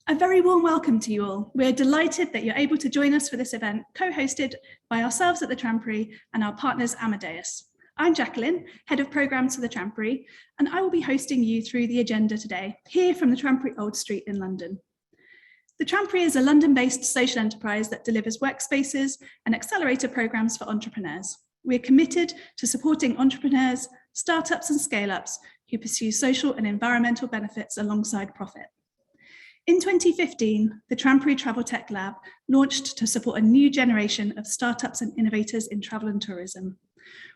A very warm welcome to you all. We're delighted that you're able to join us for this event, co-hosted by ourselves at the Trampery and our partners Amadeus. I'm Jacqueline, Head of Programmes for the Trampery, and I will be hosting you through the agenda today, here from the Trampery Old Street in London. The Trampery is a London-based social enterprise that delivers workspaces and accelerator programmes for entrepreneurs. We're committed to supporting entrepreneurs, startups and scale-ups who pursue social and environmental benefits alongside profit. In 2015, the Trampery Travel Tech Lab launched to support a new generation of startups and innovators in travel and tourism.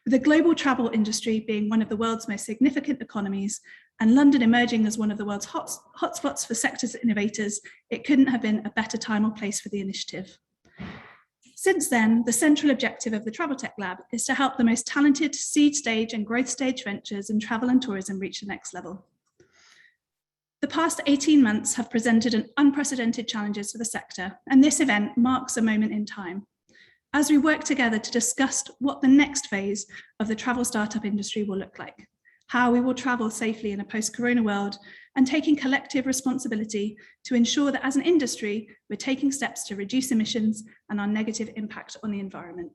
With the global travel industry being one of the world's most significant economies and London emerging as one of the world's hotspots for sectors innovators, it couldn't have been a better time or place for the initiative. Since then, the central objective of the Travel Tech Lab is to help the most talented seed stage and growth stage ventures in travel and tourism reach the next level. The past 18 months have presented unprecedented challenges for the sector, and this event marks a moment in time as we work together to discuss what the next phase of the travel startup industry will look like, how we will travel safely in a post-corona world, and taking collective responsibility to ensure that as an industry, we're taking steps to reduce emissions and our negative impact on the environment.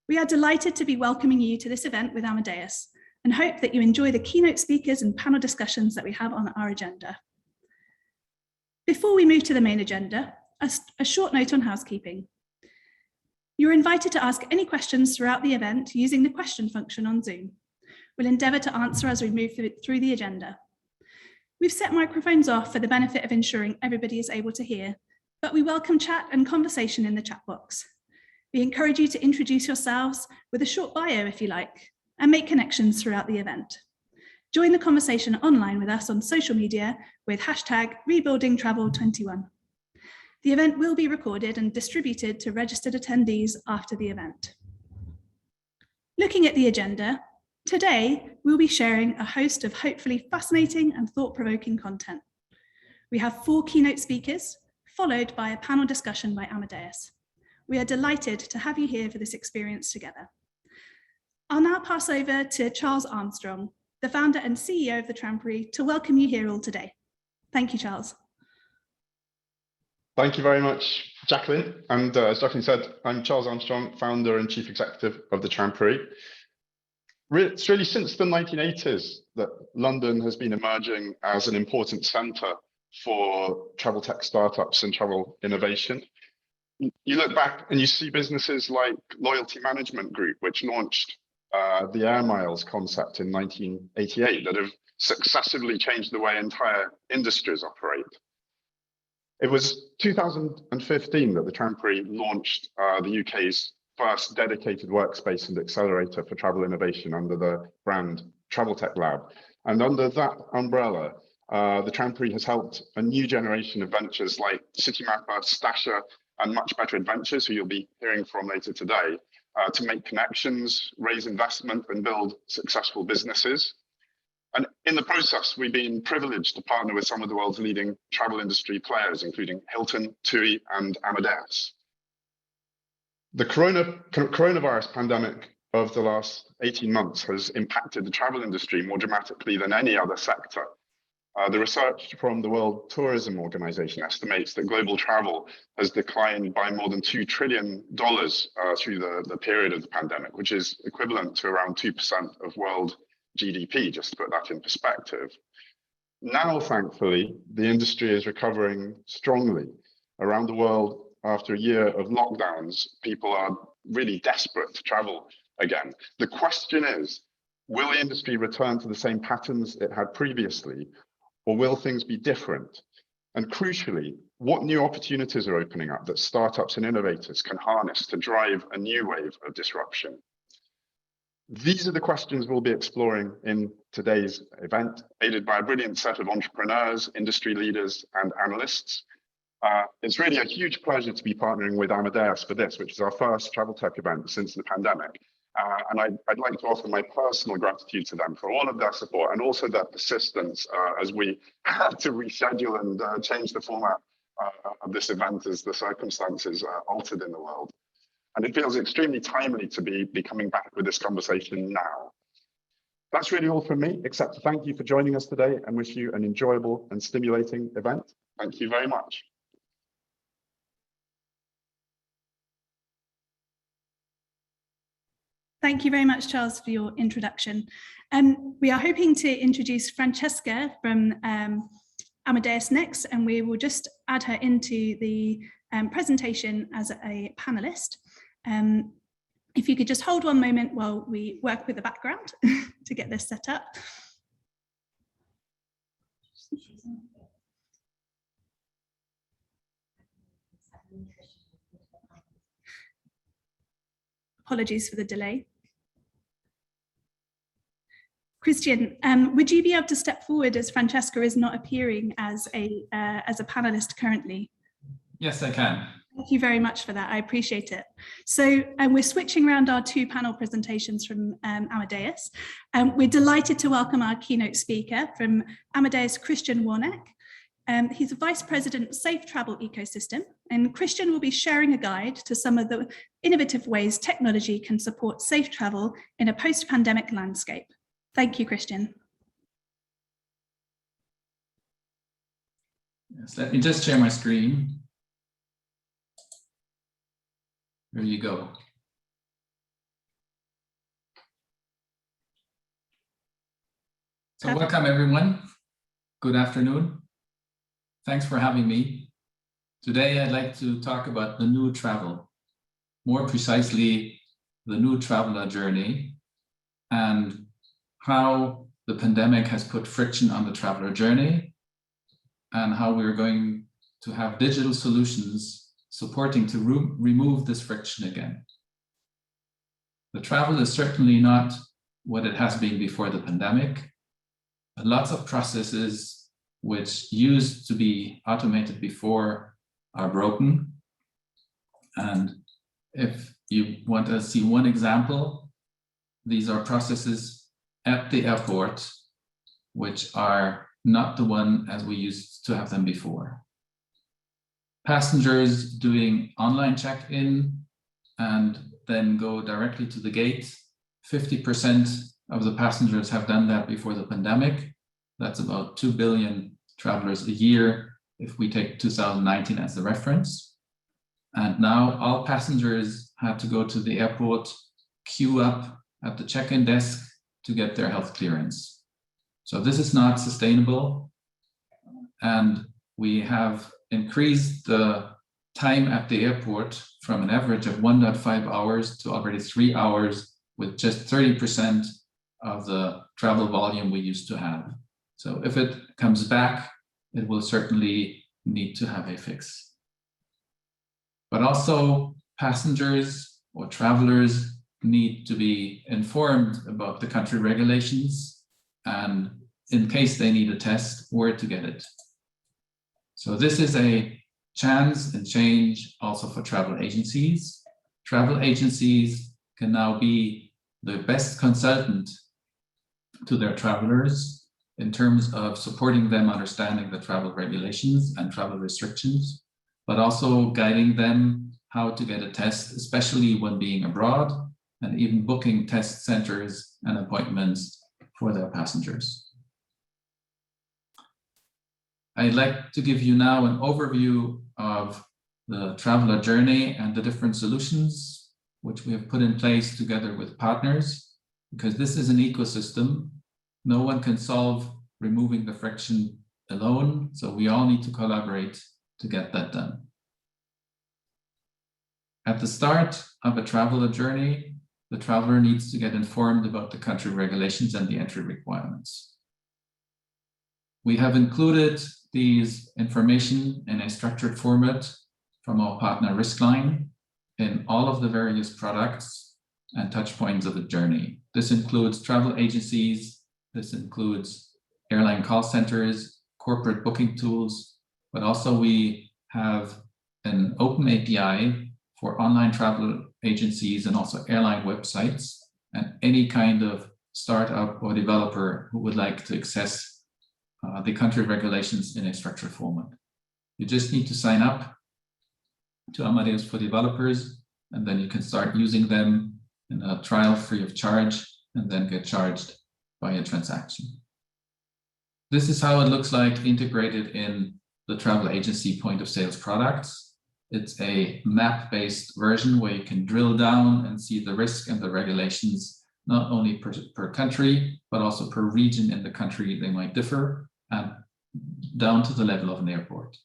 We are delighted to be welcoming you to this event with Amadeus, and hope that you enjoy the keynote speakers and panel discussions that we have on our agenda. Before we move to the main agenda, a short note on housekeeping. You're invited to ask any questions throughout the event using the question function on Zoom. We'll endeavour to answer as we move through the agenda. We've set microphones off for the benefit of ensuring everybody is able to hear, but we welcome chat and conversation in the chat box. We encourage you to introduce yourselves with a short bio if you like, and make connections throughout the event. Join the conversation online with us on social media with #RebuildingTravel21. The event will be recorded and distributed to registered attendees after the event. Looking at the agenda, today we'll be sharing a host of hopefully fascinating and thought-provoking content. We have 4 keynote speakers, followed by a panel discussion by Amadeus. We are delighted to have you here for this experience together. I'll now pass over to Charles Armstrong, the founder and CEO of the Trampery, to welcome you here all today. Thank you, Charles. Thank you very much, Jacqueline. And as Jacqueline said, I'm Charles Armstrong, founder and chief executive of the Trampery. It's really since the 1980s that London has been emerging as an important centre for travel tech startups and travel innovation. You look back and you see businesses like Loyalty Management Group, which launched the Air Miles concept in 1988 that have successively changed the way entire industries operate. It was 2015 that the Trampery launched the UK's first dedicated workspace and accelerator for travel innovation under the brand Travel Tech Lab. And under that umbrella, the Trampery has helped a new generation of ventures like Citymapper, Stasher, and Much Better Adventures, who you'll be hearing from later today, to make connections, raise investment, and build successful businesses. And in the process, we've been privileged to partner with some of the world's leading travel industry players, including Hilton, TUI, and Amadeus. The coronavirus pandemic of the last 18 months has impacted the travel industry more dramatically than any other sector. The research from the World Tourism Organization estimates that global travel has declined by more than $2 trillion through the period of the pandemic, which is equivalent to around 2% of world GDP, just to put that in perspective. Now, thankfully, the industry is recovering strongly. Around the world, after a year of lockdowns, people are really desperate to travel again. The question is, will the industry return to the same patterns it had previously, or will things be different? And crucially, what new opportunities are opening up that startups and innovators can harness to drive a new wave of disruption? These are the questions we'll be exploring in today's event, aided by a brilliant set of entrepreneurs, industry leaders, and analysts. It's really a huge pleasure to be partnering with Amadeus for this, which is our first travel tech event since the pandemic. And I'd like to offer my personal gratitude to them for all of their support and also their persistence as we had to reschedule and change the format of this event as the circumstances altered in the world. And it feels extremely timely to be coming back with this conversation now. That's really all from me, except to thank you for joining us today and wish you an enjoyable and stimulating event. Thank you very much. Thank you very much, Charles, for your introduction. We are hoping to introduce Francesca from Amadeus next, and we will just add her into the presentation as a panelist. If you could just hold one moment while we work with the background to get this set up. Apologies for the delay. Christian, would you be able to step forward, as Francesca is not appearing as a panelist currently? Yes, I can. Thank you very much for that. I appreciate it. So we're switching around our two panel presentations from Amadeus. We're delighted to welcome our keynote speaker from Amadeus, Christian Warneck. He's a Vice President, Safe Travel Ecosystem, and Christian will be sharing a guide to some of the innovative ways technology can support safe travel in a post-pandemic landscape. Thank you, Christian. Yes, let me just share my screen. There you go. So welcome, everyone. Good afternoon. Thanks for having me. Today, I'd like to talk about the new travel, more precisely, the new traveler journey, and how the pandemic has put friction on the traveler journey, and how we're going to have digital solutions supporting to remove this friction again. The travel is certainly not what it has been before the pandemic. Lots of processes which used to be automated before are broken. And if you want to see one example, these are processes at the airport, which are not the one as we used to have them before. Passengers doing online check-in and then go directly to the gate. 50% of the passengers have done that before the pandemic. That's about 2 billion travelers a year if we take 2019 as the reference. And now all passengers had to go to the airport, queue up at the check-in desk to get their health clearance. So this is not sustainable. And we have increased the time at the airport from an average of 1.5 hours to already 3 hours, with just 30% of the travel volume we used to have. So if it comes back, it will certainly need to have a fix. But also passengers or travelers need to be informed about the country regulations, and in case they need a test, where to get it. So this is a chance and change also for travel agencies. Travel agencies can now be the best consultant to their travelers in terms of supporting them understanding the travel regulations and travel restrictions, but also guiding them how to get a test, especially when being abroad, and even booking test centers and appointments for their passengers. I'd like to give you now an overview of the traveler journey and the different solutions which we have put in place together with partners, because this is an ecosystem. No one can solve removing the friction alone, so we all need to collaborate to get that done. At the start of a traveler journey, the traveler needs to get informed about the country regulations and the entry requirements. We have included these information in a structured format from our partner Riskline in all of the various products and touch points of the journey. This includes travel agencies, this includes airline call centers, corporate booking tools, but also we have an open API for online travel agencies and also airline websites, and any kind of startup or developer who would like to access the country regulations in a structured format. You just need to sign up to Amadeus for developers, and then you can start using them in a trial free of charge, and then get charged by a transaction. This is how it looks like integrated in the travel agency point of sales products. It's a map-based version where you can drill down and see the risk and the regulations, not only per country, but also per region in the country they might differ, and down to the level of an airport.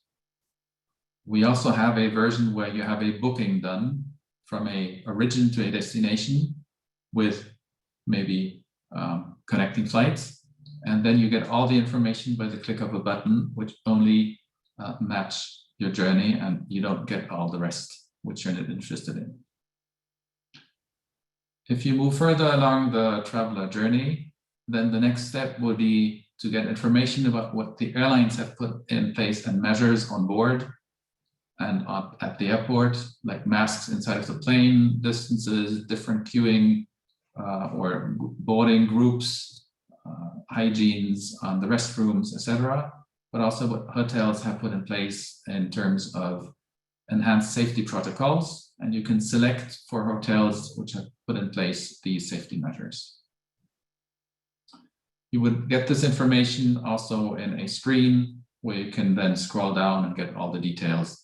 We also have a version where you have a booking done from a origin to a destination with maybe connecting flights. And then you get all the information by the click of a button, which only match your journey, and you don't get all the rest, which you're not interested in. If you move further along the traveler journey, then the next step would be to get information about what the airlines have put in place and measures on board and at the airport, like masks inside of the plane, distances, different queuing or boarding groups, hygienes on the restrooms, etc. But also what hotels have put in place in terms of enhanced safety protocols. And you can select for hotels which have put in place these safety measures. You would get this information also in a screen where you can then scroll down and get all the details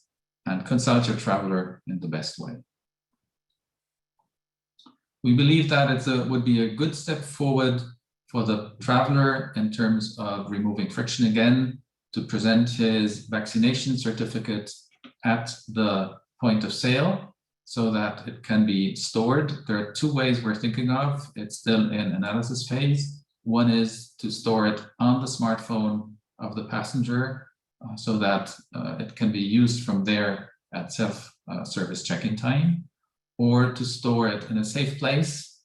and consult your traveler in the best way. We believe that it would be a good step forward for the traveler in terms of removing friction again, to present his vaccination certificate at the point of sale so that it can be stored. There are two ways we're thinking of. It's still in analysis phase. One is to store it on the smartphone of the passenger so that it can be used from there at self-service check-in time, or to store it in a safe place,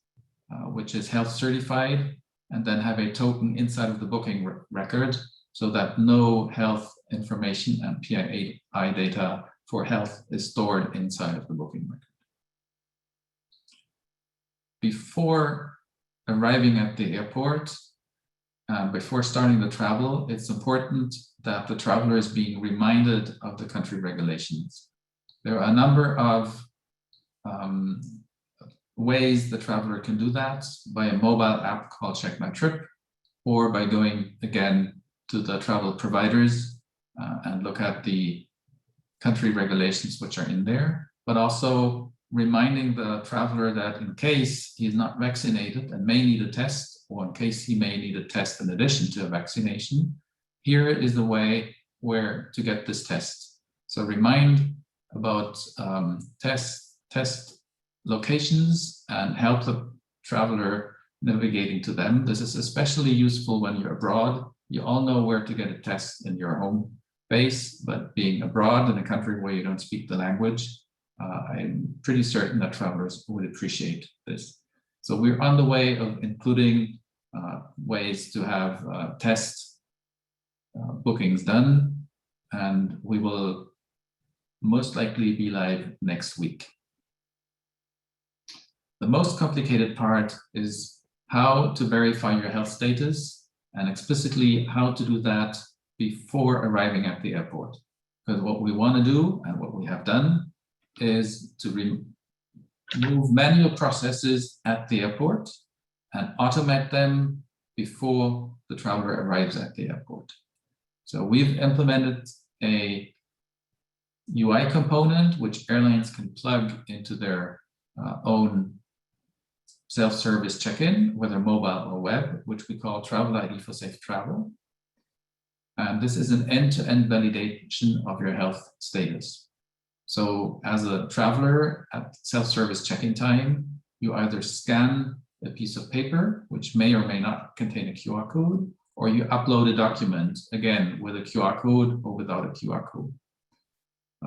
which is health certified, and then have a token inside of the booking record so that no health information and PII data for health is stored inside of the booking record. Before arriving at the airport, before starting the travel, it's important that the traveler is being reminded of the country regulations. There are a number of ways the traveler can do that, by a mobile app called Check My Trip, or by going again to the travel providers and look at the country regulations which are in there, but also reminding the traveler that in case he is not vaccinated and may need a test, or in case he may need a test in addition to a vaccination, here is the way where to get this test. So remind about test locations and help the traveler navigating to them. This is especially useful when you're abroad. You all know where to get a test in your home base, but being abroad in a country where you don't speak the language, I'm pretty certain that travelers would appreciate this. So we're on the way of including ways to have test bookings done, and we will most likely be live next week. The most complicated part is how to verify your health status, and explicitly how to do that before arriving at the airport. Because what we want to do, and what we have done, is to remove manual processes at the airport and automate them before the traveler arrives at the airport. So we've implemented a UI component which airlines can plug into their own self-service check-in, whether mobile or web, which we call Travel ID for Safe Travel. And this is an end-to-end validation of your health status. So as a traveler at self-service check-in time, you either scan a piece of paper, which may or may not contain a QR code, or you upload a document, again, with a QR code or without a QR code.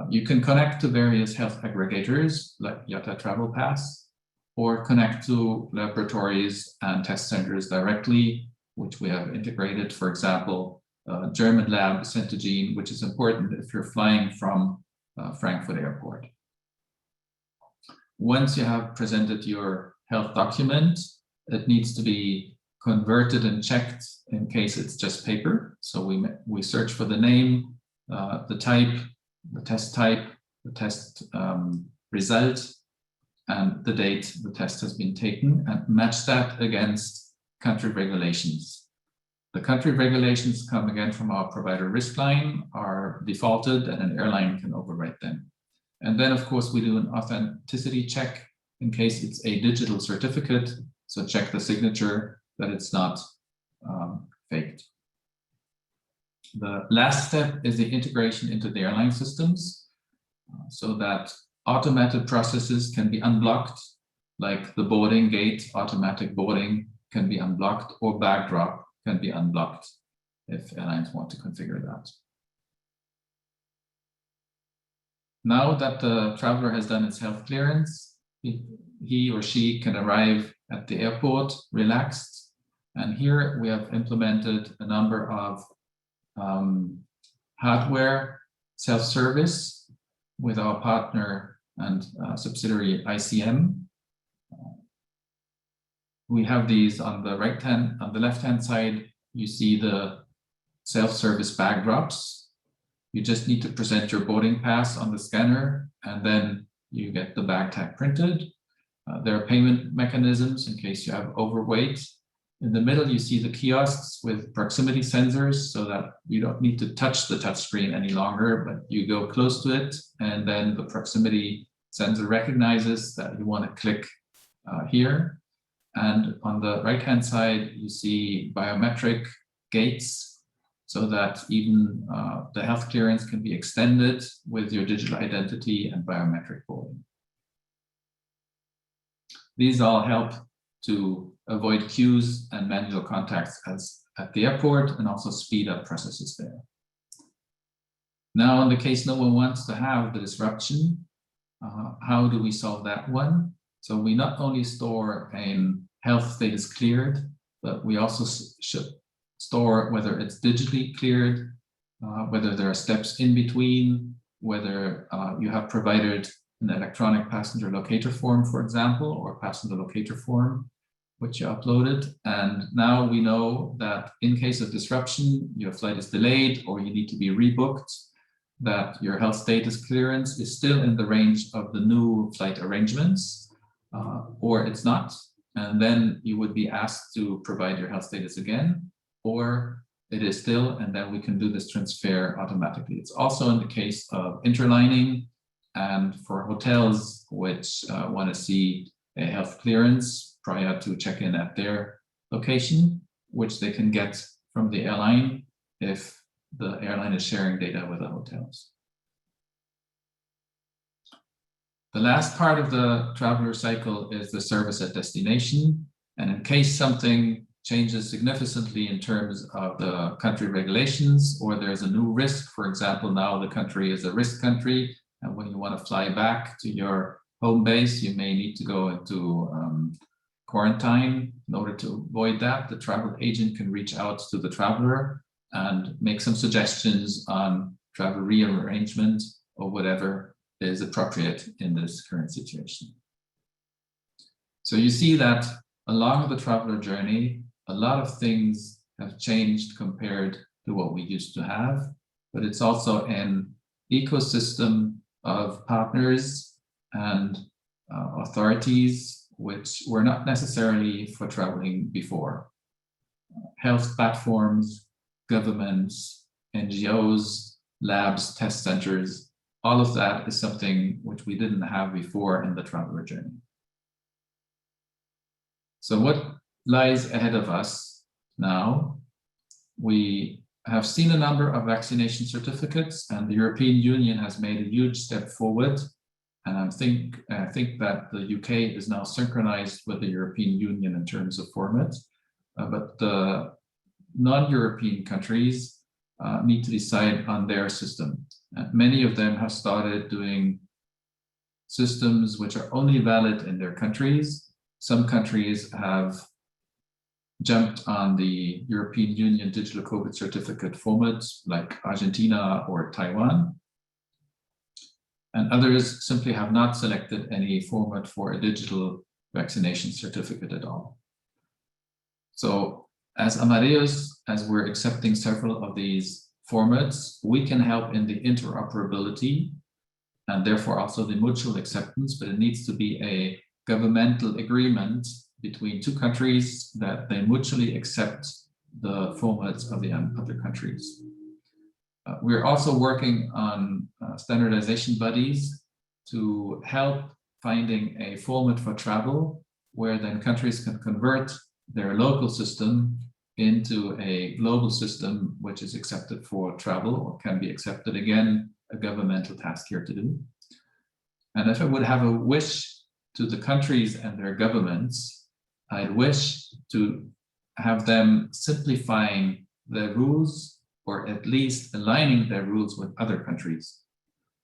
You can connect to various health aggregators like Yata Travel Pass, or connect to laboratories and test centers directly, which we have integrated. For example, German lab Centogene, which is important if you're flying from Frankfurt Airport. Once you have presented your health document, it needs to be converted and checked in case it's just paper. So we search for the name, the type, the test type, the test result, and the date the test has been taken, and match that against country regulations. The country regulations come again from our provider risk line, are defaulted, and an airline can overwrite them. And then, of course, we do an authenticity check in case it's a digital certificate. So check the signature that it's not faked. The last step is the integration into the airline systems so that automated processes can be unblocked, like the boarding gate, automatic boarding can be unblocked, or bag drop can be unblocked if airlines want to configure that. Now that the traveler has done its health clearance, he or she can arrive at the airport relaxed. And here we have implemented a number of hardware self-service with our partner and subsidiary ICM. We have these on the left-hand side, you see the self-service bag drops. You just need to present your boarding pass on the scanner, and then you get the bag tag printed. There are payment mechanisms in case you have overweight. In the middle, you see the kiosks with proximity sensors so that you don't need to touch the touchscreen any longer, but you go close to it, and then the proximity sensor recognizes that you want to click here. And on the right-hand side, you see biometric gates so that even the health clearance can be extended with your digital identity and biometric boarding. These all help to avoid queues and manual contacts as at the airport, and also speed up processes there. Now, in the case no one wants to have the disruption, how do we solve that one? So we not only store a health status cleared, but we also should store whether it's digitally cleared, whether there are steps in between, whether you have provided an electronic passenger locator form, for example, or passenger locator form, which you uploaded. And now we know that in case of disruption, your flight is delayed or you need to be rebooked, that your health status clearance is still in the range of the new flight arrangements, or it's not. And then you would be asked to provide your health status again, or it is still, and then we can do this transfer automatically. It's also in the case of interlining and for hotels which want to see a health clearance prior to check-in at their location, which they can get from the airline if the airline is sharing data with the hotels. The last part of the traveler cycle is the service at destination. And in case something changes significantly in terms of the country regulations, or there's a new risk, for example, now the country is a risk country, and when you want to fly back to your home base, you may need to go into quarantine. In order to avoid that, the travel agent can reach out to the traveler and make some suggestions on travel rearrangement or whatever is appropriate in this current situation. So you see that along the traveler journey, a lot of things have changed compared to what we used to have, but it's also an ecosystem of partners and authorities which were not necessarily for traveling before. Health platforms, governments, NGOs, labs, test centers, all of that is something which we didn't have before in the traveler journey. So what lies ahead of us now? We have seen a number of vaccination certificates, and the European Union has made a huge step forward. And I think that the UK is now synchronized with the European Union in terms of format, but the non-European countries need to decide on their system. Many of them have started doing systems which are only valid in their countries. Some countries have jumped on the European Union digital COVID certificate format, like Argentina or Taiwan. And others simply have not selected any format for a digital vaccination certificate at all. So as Amadeus, as we're accepting several of these formats, we can help in the interoperability and therefore also the mutual acceptance, but it needs to be a governmental agreement between two countries that they mutually accept the formats of the other countries. We're also working on standardization buddies to help finding a format for travel where then countries can convert their local system into a global system which is accepted for travel or can be accepted, again, a governmental task here to do. And if I would have a wish to the countries and their governments, I'd wish to have them simplifying their rules or at least aligning their rules with other countries.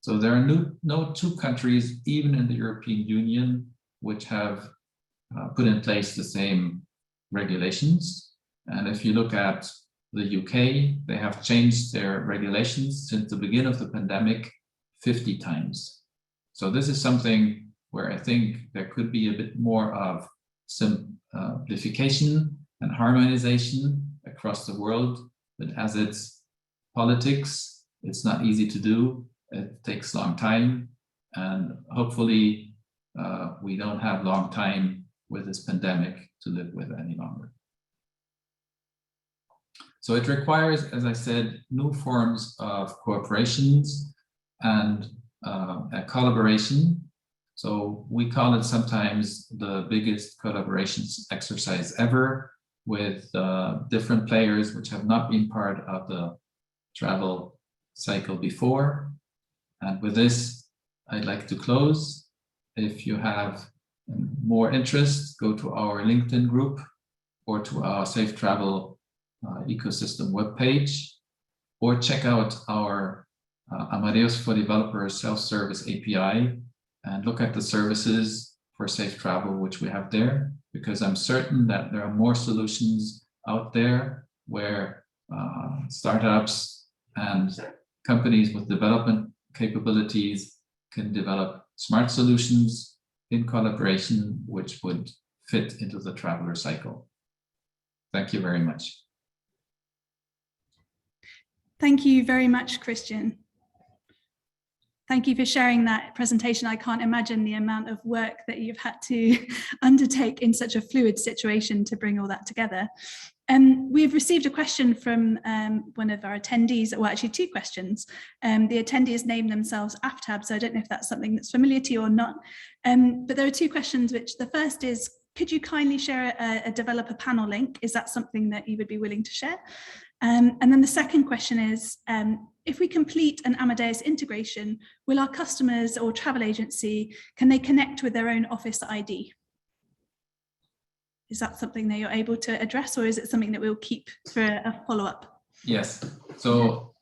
So there are no two countries, even in the European Union, which have put in place the same regulations. And if you look at the UK, they have changed their regulations since the beginning of the pandemic 50 times. So this is something where I think there could be a bit more of simplification and harmonization across the world, but as it's politics, it's not easy to do. It takes a long time, and hopefully we don't have long time with this pandemic to live with any longer. So it requires, as I said, new forms of cooperations and a collaboration. So we call it sometimes the biggest collaborations exercise ever, with different players which have not been part of the travel cycle before. And with this, I'd like to close. If you have more interest, go to our LinkedIn group or to our Safe Travel ecosystem webpage, or check out our Amadeus for Developers self-service API and look at the services for safe travel which we have there, because I'm certain that there are more solutions out there where startups and companies with development capabilities can develop smart solutions in collaboration which would fit into the traveler cycle. Thank you very much. Thank you very much, Christian. Thank you for sharing that presentation. I can't imagine the amount of work that you've had to undertake in such a fluid situation to bring all that together. We've received a question from one of our attendees, well, actually two questions. The attendees named themselves AFTAB, so I don't know if that's something that's familiar to you or not. But there are two questions, which the first is, could you kindly share a developer panel link? Is that something that you would be willing to share? And then the second question is, if we complete an Amadeus integration, will our customers or travel agency, can they connect with their own office ID? Is that something that you're able to address, or is it something that we'll keep for a follow-up? Yes, so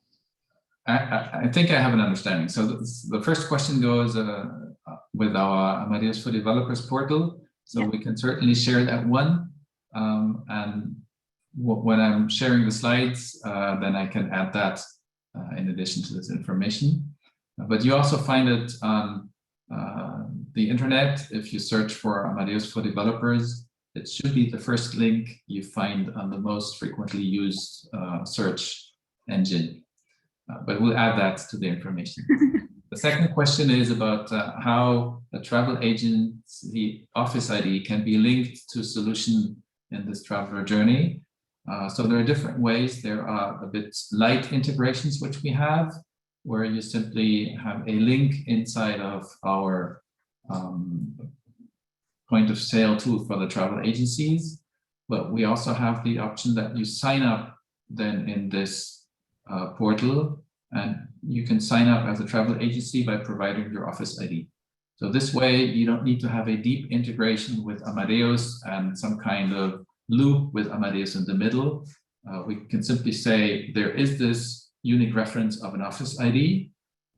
I think I have an understanding. So the first question goes with our Amadeus for Developers portal. So yeah, we can certainly share that one. And when I'm sharing the slides, then I can add that in addition to this information. But you also find it on the internet. If you search for Amadeus for Developers, it should be the first link you find on the most frequently used search engine. But we'll add that to the information. The second question is about how a travel agency office ID can be linked to a solution in this traveler journey. So there are different ways. There are a bit light integrations which we have, where you simply have a link inside of our point of sale tool for the travel agencies. But we also have the option that you sign up then in this portal, and you can sign up as a travel agency by providing your office ID. So this way, you don't need to have a deep integration with Amadeus and some kind of loop with Amadeus in the middle. We can simply say there is this unique reference of an office ID,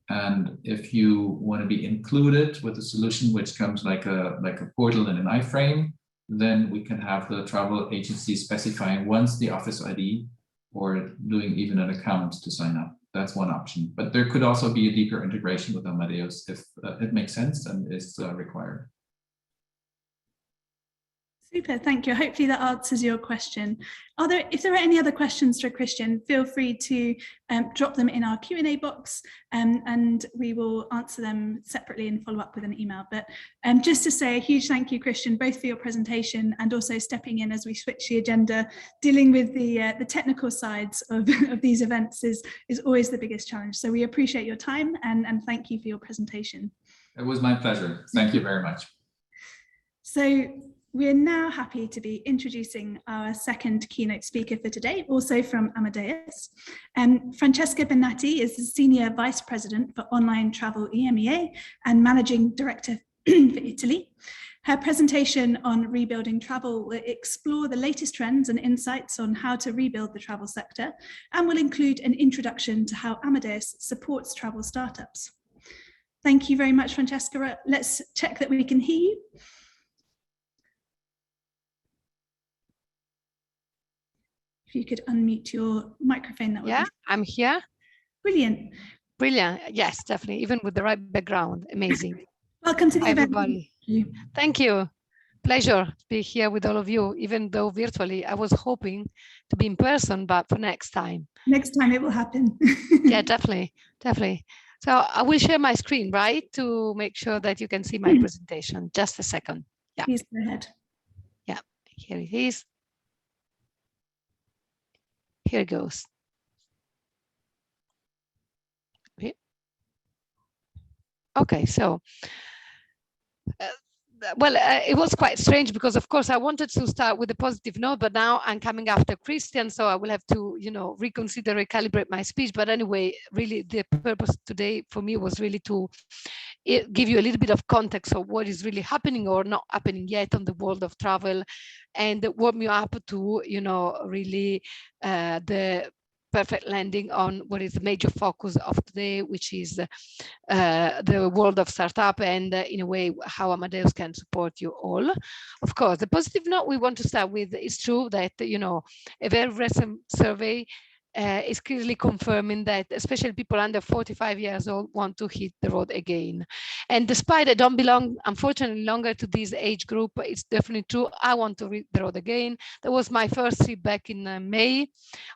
and if you want to be included with a solution which comes like a portal in an iframe, then we can have the travel agency specifying once the office ID or doing even an account to sign up. That's one option, but there could also be a deeper integration with Amadeus if it makes sense and is required. Super, thank you. Hopefully that answers your question. If there are any other questions for Christian, feel free to drop them in our Q&A box, and we will answer them separately and follow up with an email. But just to say a huge thank you, Christian, both for your presentation and also stepping in as we switch the agenda. Dealing with the technical sides of these events is always the biggest challenge. So we appreciate your time and thank you for your presentation. It was my pleasure. Thank you very much. So we're now happy to be introducing our second keynote speaker for today, also from Amadeus. Francesca Benatti is the Senior Vice President for Online Travel EMEA and Managing Director for Italy. Her presentation on rebuilding travel will explore the latest trends and insights on how to rebuild the travel sector, and will include an introduction to how Amadeus supports travel startups. Thank you very much, Francesca. Let's check that we can hear you. If you could unmute your microphone, that would be... I'm here. Brilliant. Brilliant. Yes, definitely. Even with the right background. Amazing. Welcome to the everybody. Event. Thank you. Pleasure to be here with all of you, even though virtually. I was hoping to be in person, but for next time. Next time it will happen. Yeah, definitely. Definitely. So I will share my screen, right, to make sure that you can see my presentation. Just a second. Yeah. Please go ahead. Yeah, here it is. Here it goes. Okay, so, it was quite strange because, of course, I wanted to start with a positive note, but now I'm coming after Christian, so I will have to, reconsider, recalibrate my speech. But anyway, really, the purpose today for me was really to give you a little bit of context of what is really happening or not happening yet on the world of travel, and warm you up to, really the perfect landing on what is the major focus of today, which is the world of startup and in a way how Amadeus can support you all. Of course, the positive note we want to start with is true that, a very recent survey is clearly confirming that especially people under 45 years old want to hit the road again. And despite I don't belong, unfortunately, longer to this age group, it's definitely true. I want to hit the road again. That was my first trip back in May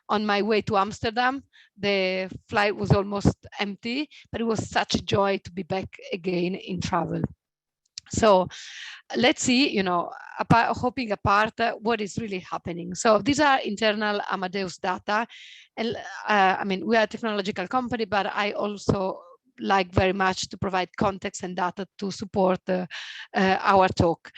on my way to Amsterdam. The flight was almost empty, but it was such a joy to be back again in travel. So let's see, hoping apart what is really happening. So these are internal Amadeus data. And we are a technological company, but I also like very much to provide context and data to support our talk.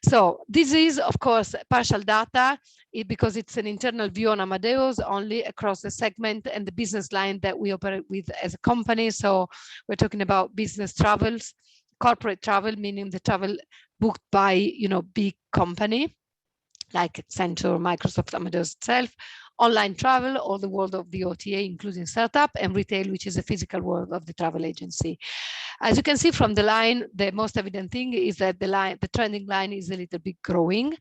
So this is, of course, partial data because it's an internal view on Amadeus only across the segment and the business line that we operate with as a company. So we're talking about business travels, corporate travel, meaning the travel booked by, big company like Accenture, Microsoft, Amadeus itself, online travel, or the world of the OTA, including startup, and retail, which is the physical world of the travel agency. As you can see from the line, the most evident thing is that the trending line is a little bit growing.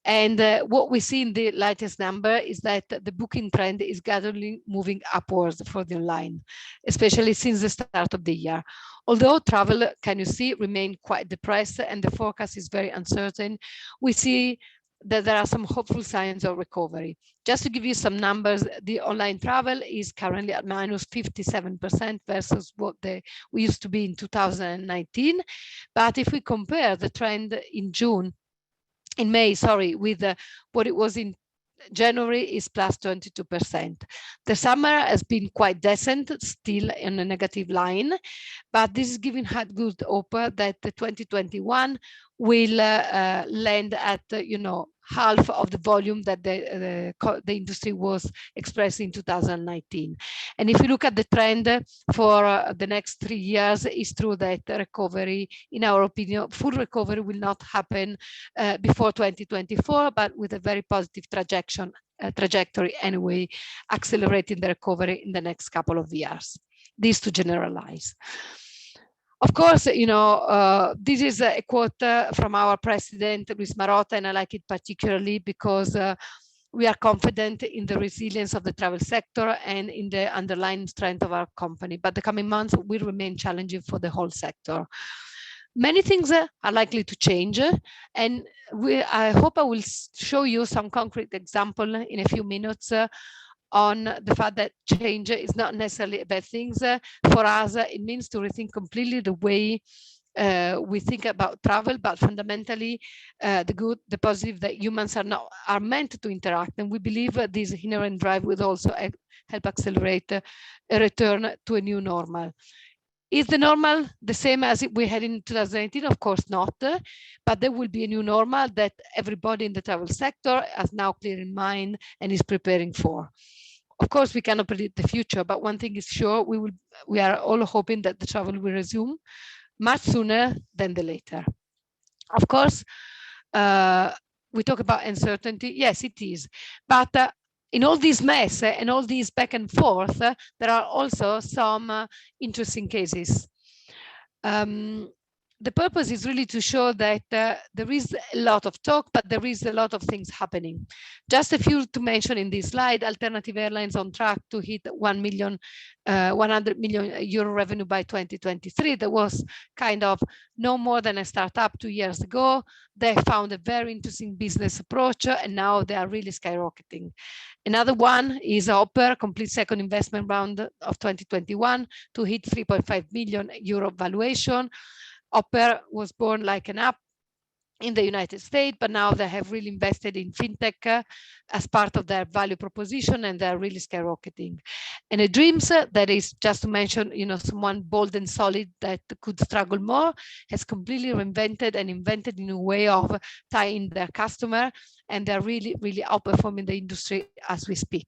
And what we see in the latest number is that the booking trend is gradually moving upwards for the online, especially since the start of the year. Although travel, can you see, remain quite depressed and the forecast is very uncertain, we see that there are some hopeful signs of recovery. Just to give you some numbers, the online travel is currently at minus 57% versus what we used to be in 2019. But if we compare the trend in May, with what it was in January, is plus 22%. The summer has been quite decent, still in a negative line, but this is giving good hope that the 2021 will land at, half of the volume that the industry was expressing in 2019. And if you look at the trend for the next 3 years, it's true that recovery, in our opinion, full recovery will not happen before 2024, but with a very positive trajectory anyway, accelerating the recovery in the next couple of years. This to generalize. Of course, this is a quote from our president, Luis Marotta, and I like it particularly because we are confident in the resilience of the travel sector and in the underlying strength of our company. But the coming months will remain challenging for the whole sector. Many things are likely to change, and I hope I will show you some concrete example in a few minutes on the fact that change is not necessarily a bad thing. For us, it means to rethink completely the way we think about travel, but fundamentally the positive that humans are meant to interact, and we believe this inherent drive will also help accelerate a return to a new normal. Is the normal the same as we had in 2019? Of course not, but there will be a new normal that everybody in the travel sector has now clear in mind and is preparing for. Of course, we cannot predict the future, but one thing is sure, we are all hoping that the travel will resume much sooner than the later. Of course, we talk about uncertainty. Yes, it is, but in all this mess and all these back and forth, there are also some interesting cases. The purpose is really to show that there is a lot of talk, but there is a lot of things happening. Just a few to mention in this slide: alternative airlines on track to hit 100 million euro revenue by 2023. There was kind of no more than a startup 2 years ago. They found a very interesting business approach, and now they are really skyrocketing. Another one is Hopper, complete second investment round of 2021 to hit 3.5 million euro valuation. Hopper was born like an app in the United States, but now they have really invested in fintech as part of their value proposition, and they're really skyrocketing. And a Dreams, that is just to mention, someone bold and solid that could struggle more, has completely reinvented and invented a new way of tying their customer, and they're really, really outperforming the industry as we speak.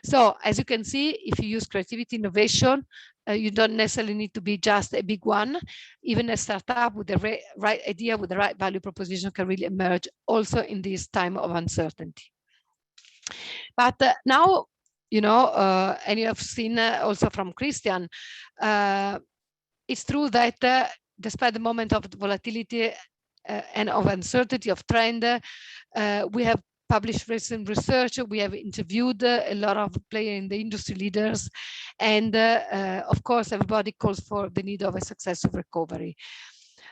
So as you can see, if you use creativity, innovation, you don't necessarily need to be just a big one. Even a startup with the right idea, with the right value proposition, can really emerge also in this time of uncertainty. But now, and you have seen also from Christian, it's true that despite the moment of volatility and of uncertainty of trend, we have published recent research, we have interviewed a lot of players in the industry, leaders, and of course everybody calls for the need of a successful recovery.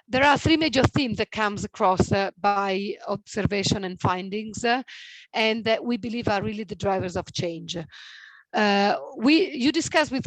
There are three major themes that comes across by observation and findings, and that we believe are really the drivers of change. You discussed with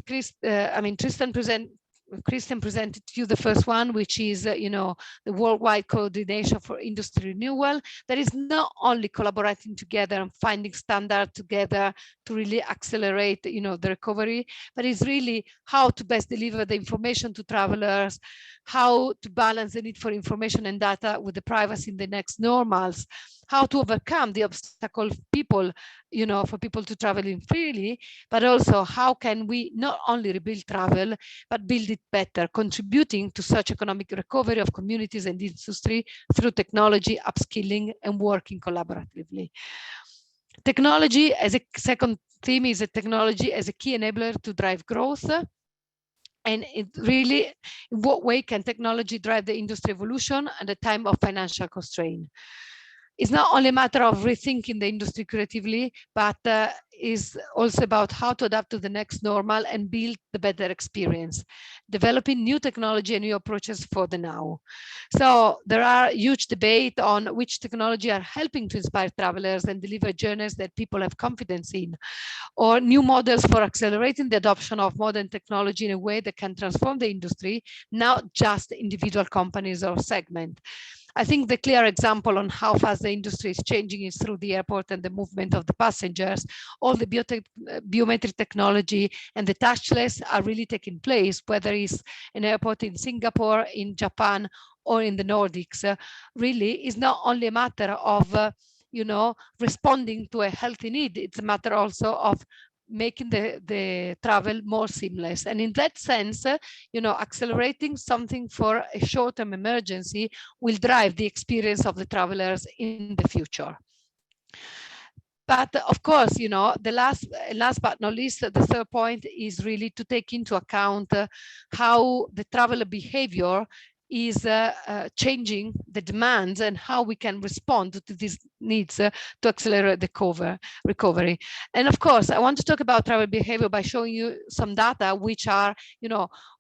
Christian presented to you the first one, which is, the worldwide coordination for industry renewal. That is not only collaborating together and finding standards together to really accelerate, the recovery, but it's really how to best deliver the information to travelers, how to balance the need for information and data with the privacy in the next normals, how to overcome the obstacle for people to travel in freely, but also how can we not only rebuild travel, but build it better, contributing to such economic recovery of communities and industry through technology, upskilling, and working collaboratively. Technology as a second theme is a technology as a key enabler to drive growth. And it really, in what way can technology drive the industry evolution at a time of financial constraint? It's not only a matter of rethinking the industry creatively, but is also about how to adapt to the next normal and build the better experience, developing new technology and new approaches for the now. So there are huge debate on which technology are helping to inspire travelers and deliver journeys that people have confidence in, or new models for accelerating the adoption of modern technology in a way that can transform the industry, not just individual companies or segment. I think the clear example on how fast the industry is changing is through the airport and the movement of the passengers. All the biometric technology and the touchless are really taking place, whether it's an airport in Singapore, in Japan, or in the Nordics. Really is not only a matter of responding to a healthy need. It's a matter also of making the travel more seamless. And in that sense, accelerating something for a short-term emergency will drive the experience of the travelers in the future. But of course, the last but not least, the third point is really to take into account how the traveler behavior is changing the demands and how we can respond to these needs to accelerate the recovery. And of course, I want to talk about travel behavior by showing you some data which are,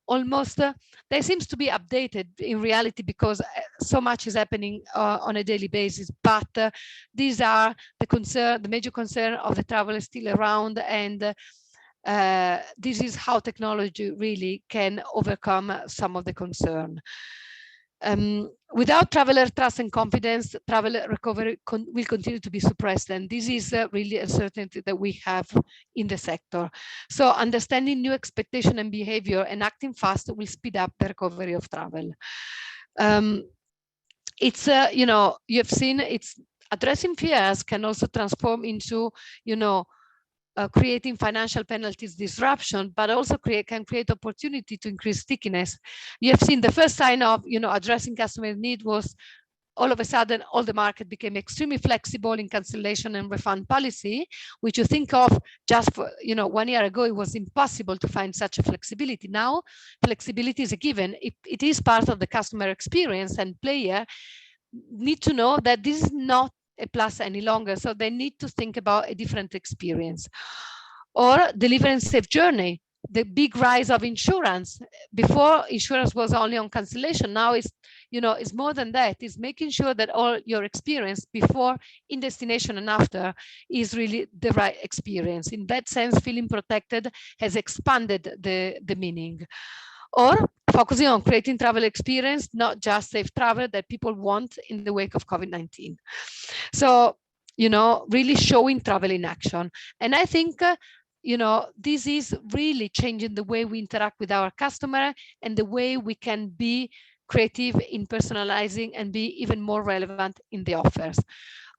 almost, there seems to be updated in reality because so much is happening on a daily basis, but these are the major concern of the traveler still around, and this is how technology really can overcome some of the concern. Without traveler trust and confidence, traveler recovery will continue to be suppressed, and this is really a certainty that we have in the sector. So understanding new expectation and behavior and acting fast will speed up the recovery of travel. It's you know, you have seen, it's addressing fears can also transform into, you know, creating financial penalties disruption, but also can create opportunity to increase stickiness. You have seen the first sign of, you know, addressing customer need was all of a sudden all the market became extremely flexible in cancellation and refund policy, which you think of just for, you know, 1 year ago, it was impossible to find such a flexibility. Now, flexibility is a given. It is part of the customer experience, and player need to know that this is not a plus any longer, so they need to think about a different experience. Or delivering safe journey, the big rise of insurance. Before, insurance was only on cancellation. Now it's, you know, it's more than that. It's making sure that all your experience before, in destination, and after is really the right experience. In that sense, feeling protected has expanded the meaning. Or focusing on creating travel experience, not just safe travel that people want in the wake of COVID-19. So, you know, really showing travel in action. And I think, you know, this is really changing the way we interact with our customer and the way we can be creative in personalizing and be even more relevant in the offers.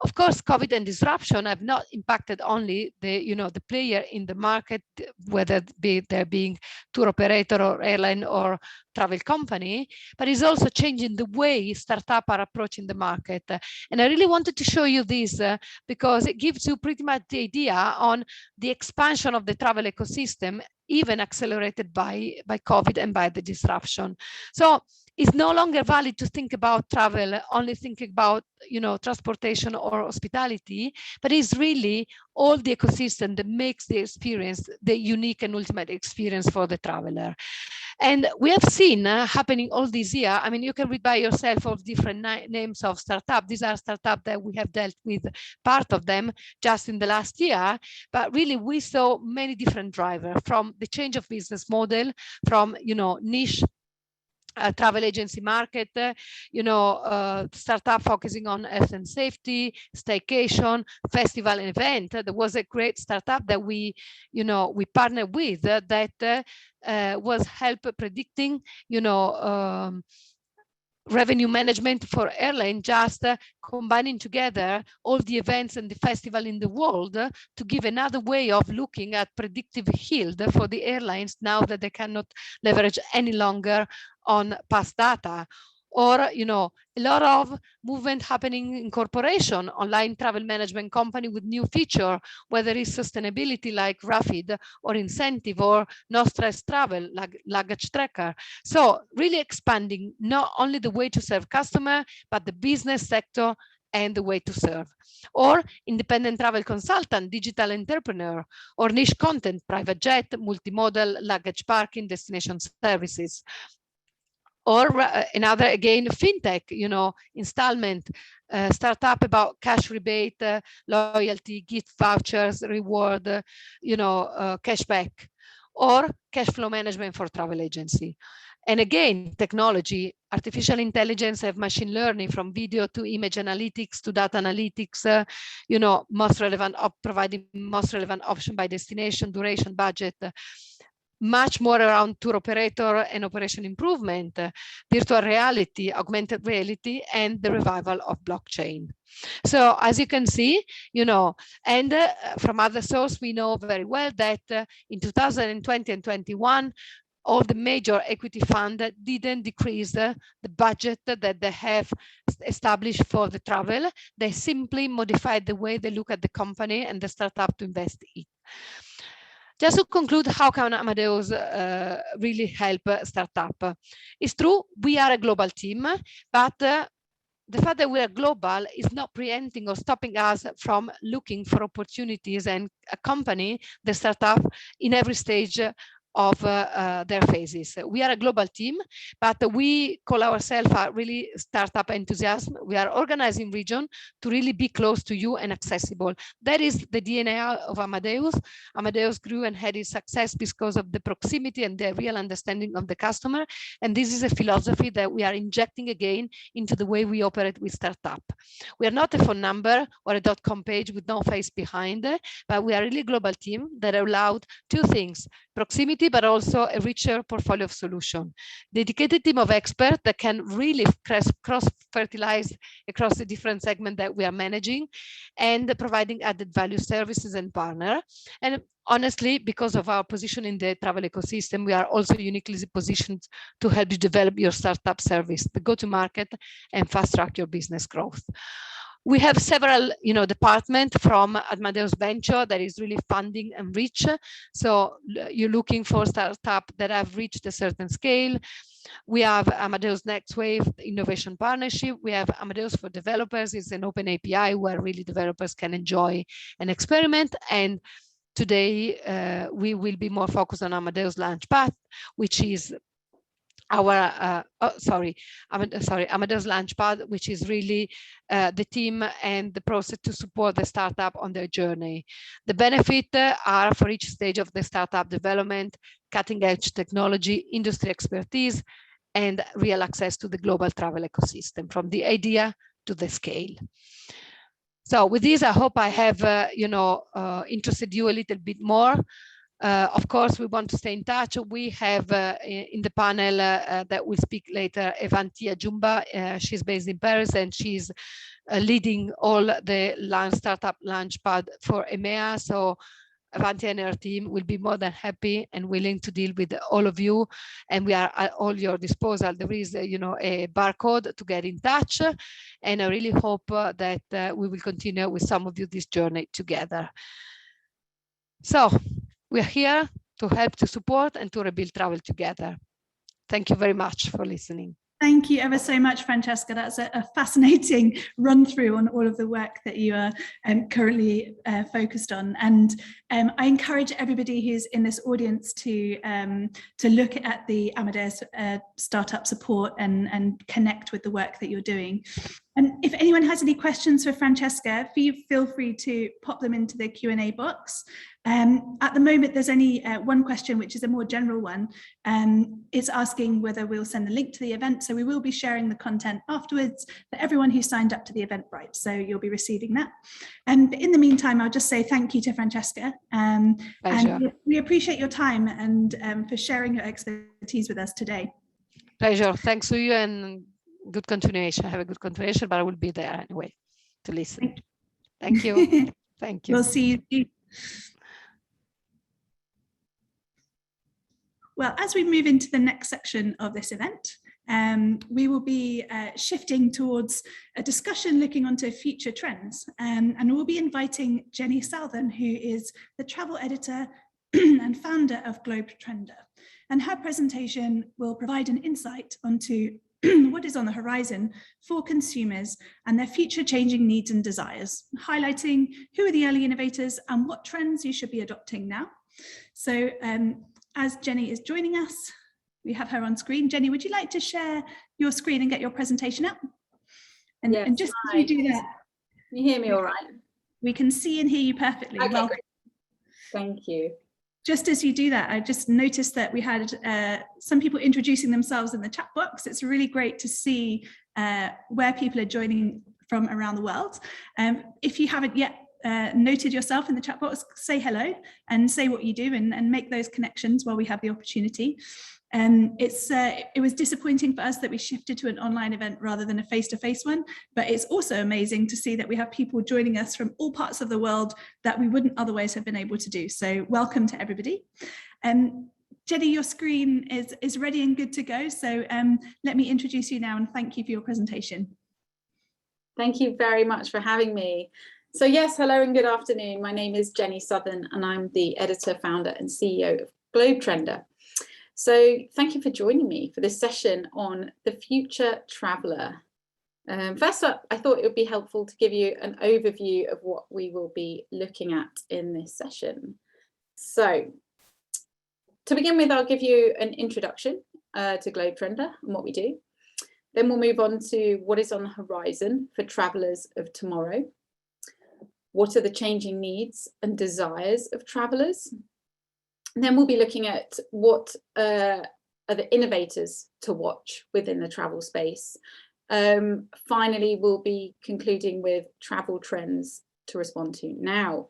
Of course, COVID and disruption have not impacted only the, you know, the player in the market, whether they're being tour operator or airline or travel company, but it's also changing the way startups are approaching the market. And I really wanted to show you this because it gives you pretty much the idea on the expansion of the travel ecosystem, even accelerated by COVID and by the disruption. So it's no longer valid to think about travel, only thinking about, you know, transportation or hospitality, but it's really all the ecosystem that makes the experience the unique and ultimate experience for the traveler. And we have seen happening all this year. I mean, you can read by yourself of different names of startups. These are startups that we have dealt with, part of them just in the last year, but really we saw many different drivers, from the change of business model, from, you know, niche travel agency market, you know, startup focusing on health and safety, staycation, festival and event. There was a great startup that we, you know, we partnered with that was help predicting, you know, revenue management for airline, just combining together all the events and the festival in the world to give another way of looking at predictive yield for the airlines now that they cannot leverage any longer on past data. Or, you know, a lot of movement happening in corporation, online travel management company with new feature, whether it's sustainability like Rapid, or incentive, or no stress travel like luggage tracker. So really expanding not only the way to serve customer, but the business sector and the way to serve. Or independent travel consultant, digital entrepreneur, or niche content, private jet, multimodal, luggage parking, destination services. Or another, again, fintech, you know, installment, startup about cash rebate, loyalty, gift vouchers, reward, you know, cashback, or cash flow management for travel agency. And again, technology, artificial intelligence, have machine learning, from video to image analytics to data analytics, you know, most relevant, providing most relevant option by destination, duration, budget. Much more around tour operator and operation improvement, virtual reality, augmented reality, and the revival of blockchain. So as you can see, you know, and from other sources, we know very well that in 2020 and 21, all the major equity funds didn't decrease the budget that they have established for the travel. They simply modified the way they look at the company and the startup to invest in. Just to conclude, how can Amadeus really help startup? It's true, we are a global team, but the fact that we are global is not preempting or stopping us from looking for opportunities and accompany the startup in every stage of their phases. We are a global team, but we call ourselves a really startup enthusiasm. We are organized in region to really be close to you and accessible. That is the DNA of Amadeus. Amadeus grew and had its success because of the proximity and the real understanding of the customer. And this is a philosophy that we are injecting again into the way we operate with startup. We are not a phone number or a .com page with no face behind, but we are really a global team that allowed two things: proximity, but also a richer portfolio of solution. Dedicated team of experts that can really cross-fertilize across the different segments that we are managing, and providing added value services and partner. And honestly, because of our position in the travel ecosystem, we are also uniquely positioned to help you develop your startup service, the go-to-market, and fast-track your business growth. We have several, departments from Amadeus Venture that is really funding and reach. So you're looking for startups that have reached a certain scale. We have Amadeus Next Wave Innovation Partnership. We have Amadeus for Developers. It's an open API where really developers can enjoy and experiment. And today we will be more focused on Amadeus Launchpad, which is our Amadeus Launchpad, which is really the team and the process to support the startup on their journey. The benefits are for each stage of the startup development, cutting edge technology, industry expertise, and real access to the global travel ecosystem, from the idea to the scale. So with this, I hope I have interested you a little bit more. Of course, we want to stay in touch. We have in the panel that will speak later, Evantia Jumba. She's based in Paris, and she's leading all the startup launchpad for EMEA. So Evantia and her team will be more than happy and willing to deal with all of you. And we are at all your disposal. There is, a barcode to get in touch. And I really hope that we will continue with some of you this journey together. So, we are here to help, to support, and to rebuild travel together. Thank you very much for listening. Thank you ever so much, Francesca. That's a fascinating run through on all of the work that you are currently focused on. And I encourage everybody who's in this audience to look at the Amadeus startup support and connect with the work that you're doing. And if anyone has any questions for Francesca, feel free to pop them into the Q&A box. At the moment, there's only one question, which is a more general one. It's asking whether we'll send the link to the event. So we will be sharing the content afterwards for everyone who signed up to the Eventbrite. So you'll be receiving that. But in the meantime, I'll just say thank you to Francesca. And we appreciate your time and for sharing your expertise with us today. Pleasure. Thanks to you, and good continuation. Have a good continuation, but I will be there anyway to listen. Thank you. Thank you. We'll see you. Well, as we move into the next section of this event, we will be shifting towards a discussion looking onto future trends. And we'll be inviting Jenny Southern, who is the travel editor and founder of Globetrender. And her presentation will provide an insight onto what is on the horizon for consumers and their future changing needs and desires, highlighting who are the early innovators and what trends you should be adopting now. So as Jenny is joining us, we have her on screen. Jenny, would you like to share your screen and get your presentation up? And, yes, and just as you do that, you hear me all right? We can see and hear you perfectly. Okay, Well, great. Thank you. Just as you do that, I just noticed that we had some people introducing themselves in the chat box. It's really great to see where people are joining from around the world. If you haven't yet noted yourself in the chat box, say hello and say what you do and make those connections while we have the opportunity. It was disappointing for us that we shifted to an online event rather than a face-to-face one, but it's also amazing to see that we have people joining us from all parts of the world that we wouldn't otherwise have been able to do. So welcome to everybody. Jenny, your screen is ready and good to go. So let me introduce you now and thank you for your presentation. Thank you very much for having me. So yes, hello and good afternoon. My name is Jenny Southern and I'm the editor, founder and CEO of Globetrender. So thank you for joining me for this session on the future traveller. First up, I thought it would be helpful to give you an overview of what we will be looking at in this session. So To begin with, I'll give you an introduction to Globe Trender and what we do. Then we'll move on to what is on the horizon for travellers of tomorrow. What are the changing needs and desires of travellers? And then we'll be looking at what are the innovators to watch within the travel space. Finally, we'll be concluding with travel trends to respond to now.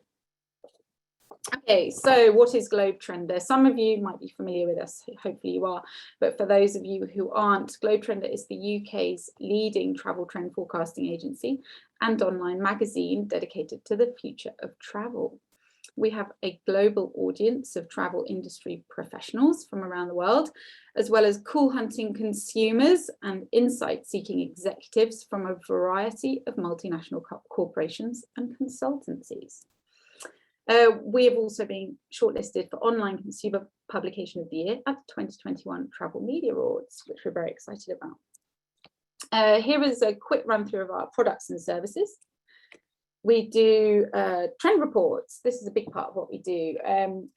Okay, so what is Globe Trender? Some of you might be familiar with us, hopefully you are, but for those of you who aren't, Globe Trender is the UK's leading travel trend forecasting agency and online magazine dedicated to the future of travel. We have a global audience of travel industry professionals from around the world, as well as cool hunting consumers and insight-seeking executives from a variety of multinational corporations and consultancies. We have also been shortlisted for Online Consumer Publication of the Year at the 2021 Travel Media Awards, which we're very excited about. Here is a quick run through of our products and services. We do trend reports. This is a big part of what we do.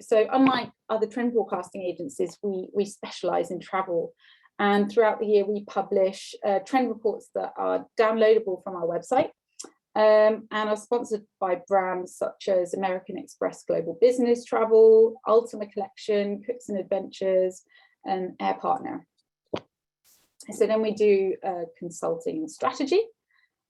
So unlike other trend forecasting agencies, we specialise in travel. And throughout the year, we publish trend reports that are downloadable from our website. And are sponsored by brands such as American Express Global Business Travel, Ultima Collection, Cooks and Adventures, and Air Partner. So then we do consulting and strategy.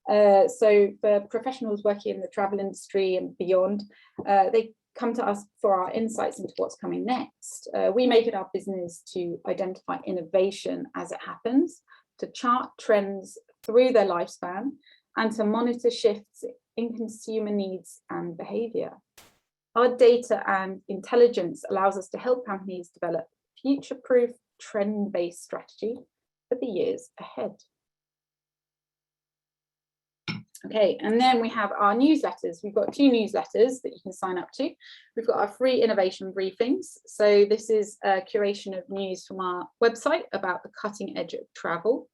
So for professionals working in the travel industry and beyond, they come to us for our insights into what's coming next. We make it our business to identify innovation as it happens, to chart trends through their lifespan, and to monitor shifts in consumer needs and behaviour. Our data and intelligence allows us to help companies develop future-proof, trend-based strategy for the years ahead. Okay, and then we have our newsletters. We've got 2 newsletters that you can sign up to. We've got our free innovation briefings. So this is a curation of news from our website about the cutting edge of travel.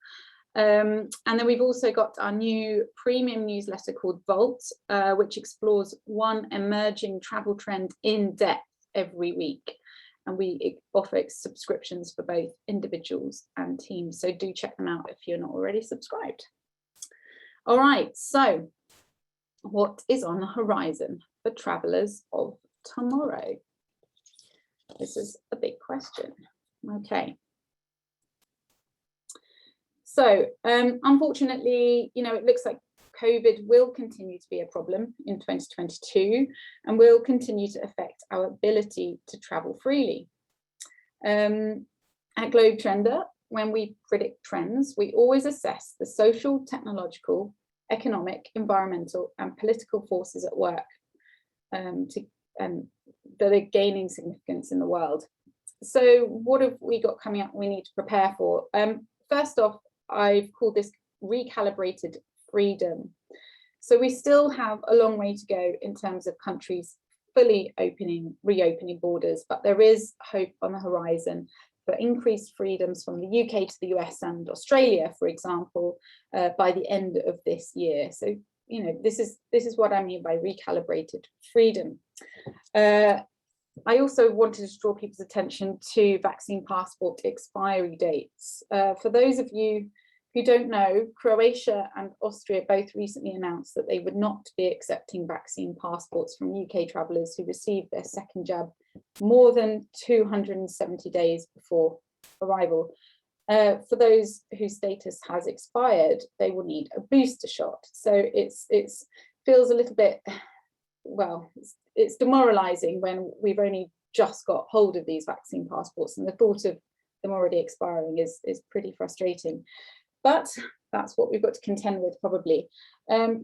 And then we've also got our new premium newsletter called Vault, which explores one emerging travel trend in depth every week. And we offer subscriptions for both individuals and teams. So do check them out if you're not already subscribed. All right, so what is on the horizon for travellers of tomorrow? This is a big question. Okay. So unfortunately, it looks like COVID will continue to be a problem in 2022 and will continue to affect our ability to travel freely. At Globe Trender, when we predict trends, we always assess the social, technological, economic, environmental and political forces at work that are gaining significance in the world. So what have we got coming up we need to prepare for? First off, I've called this recalibrated freedom. So we still have a long way to go in terms of countries fully reopening borders, but there is hope on the horizon for increased freedoms from the UK to the US and Australia, for example, by the end of this year. So, this is what I mean by recalibrated freedom. I also wanted to draw people's attention to vaccine passport expiry dates. For those of you who don't know, Croatia and Austria both recently announced that they would not be accepting vaccine passports from UK travellers who received their second jab more than 270 days before arrival. For those whose status has expired, they will need a booster shot. So it feels a little bit, well, it's demoralising when we've only just got hold of these vaccine passports, and the thought of them already expiring is pretty frustrating. But that's what we've got to contend with probably.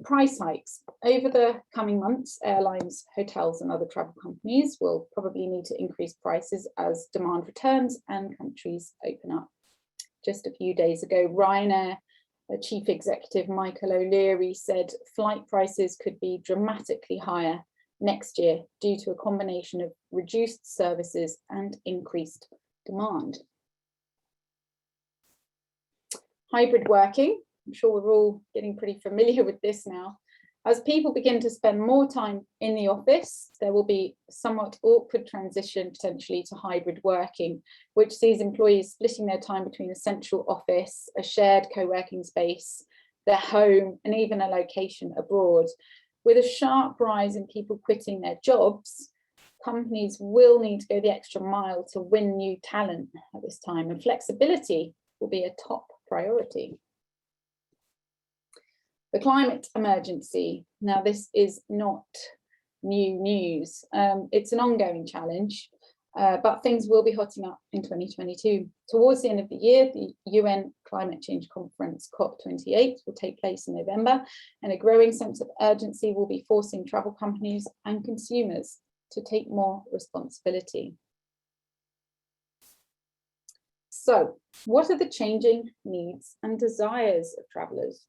Price hikes. Over the coming months, airlines, hotels and other travel companies will probably need to increase prices as demand returns and countries open up. Just a few days ago, Ryanair Chief Executive Michael O'Leary said flight prices could be dramatically higher next year due to a combination of reduced services and increased demand. Hybrid working, I'm sure we're all getting pretty familiar with this now. As people begin to spend more time in the office, there will be a somewhat awkward transition potentially to hybrid working, which sees employees splitting their time between a central office, a shared co-working space, their home, and even a location abroad. With a sharp rise in people quitting their jobs, companies will need to go the extra mile to win new talent at this time, and flexibility will be a top priority. The climate emergency. Now, this is not new news. It's an ongoing challenge, but things will be hotting up in 2022. Towards the end of the year, the UN Climate Change Conference, COP28, will take place in November, and a growing sense of urgency will be forcing travel companies and consumers to take more responsibility. So, what are the changing needs and desires of travellers?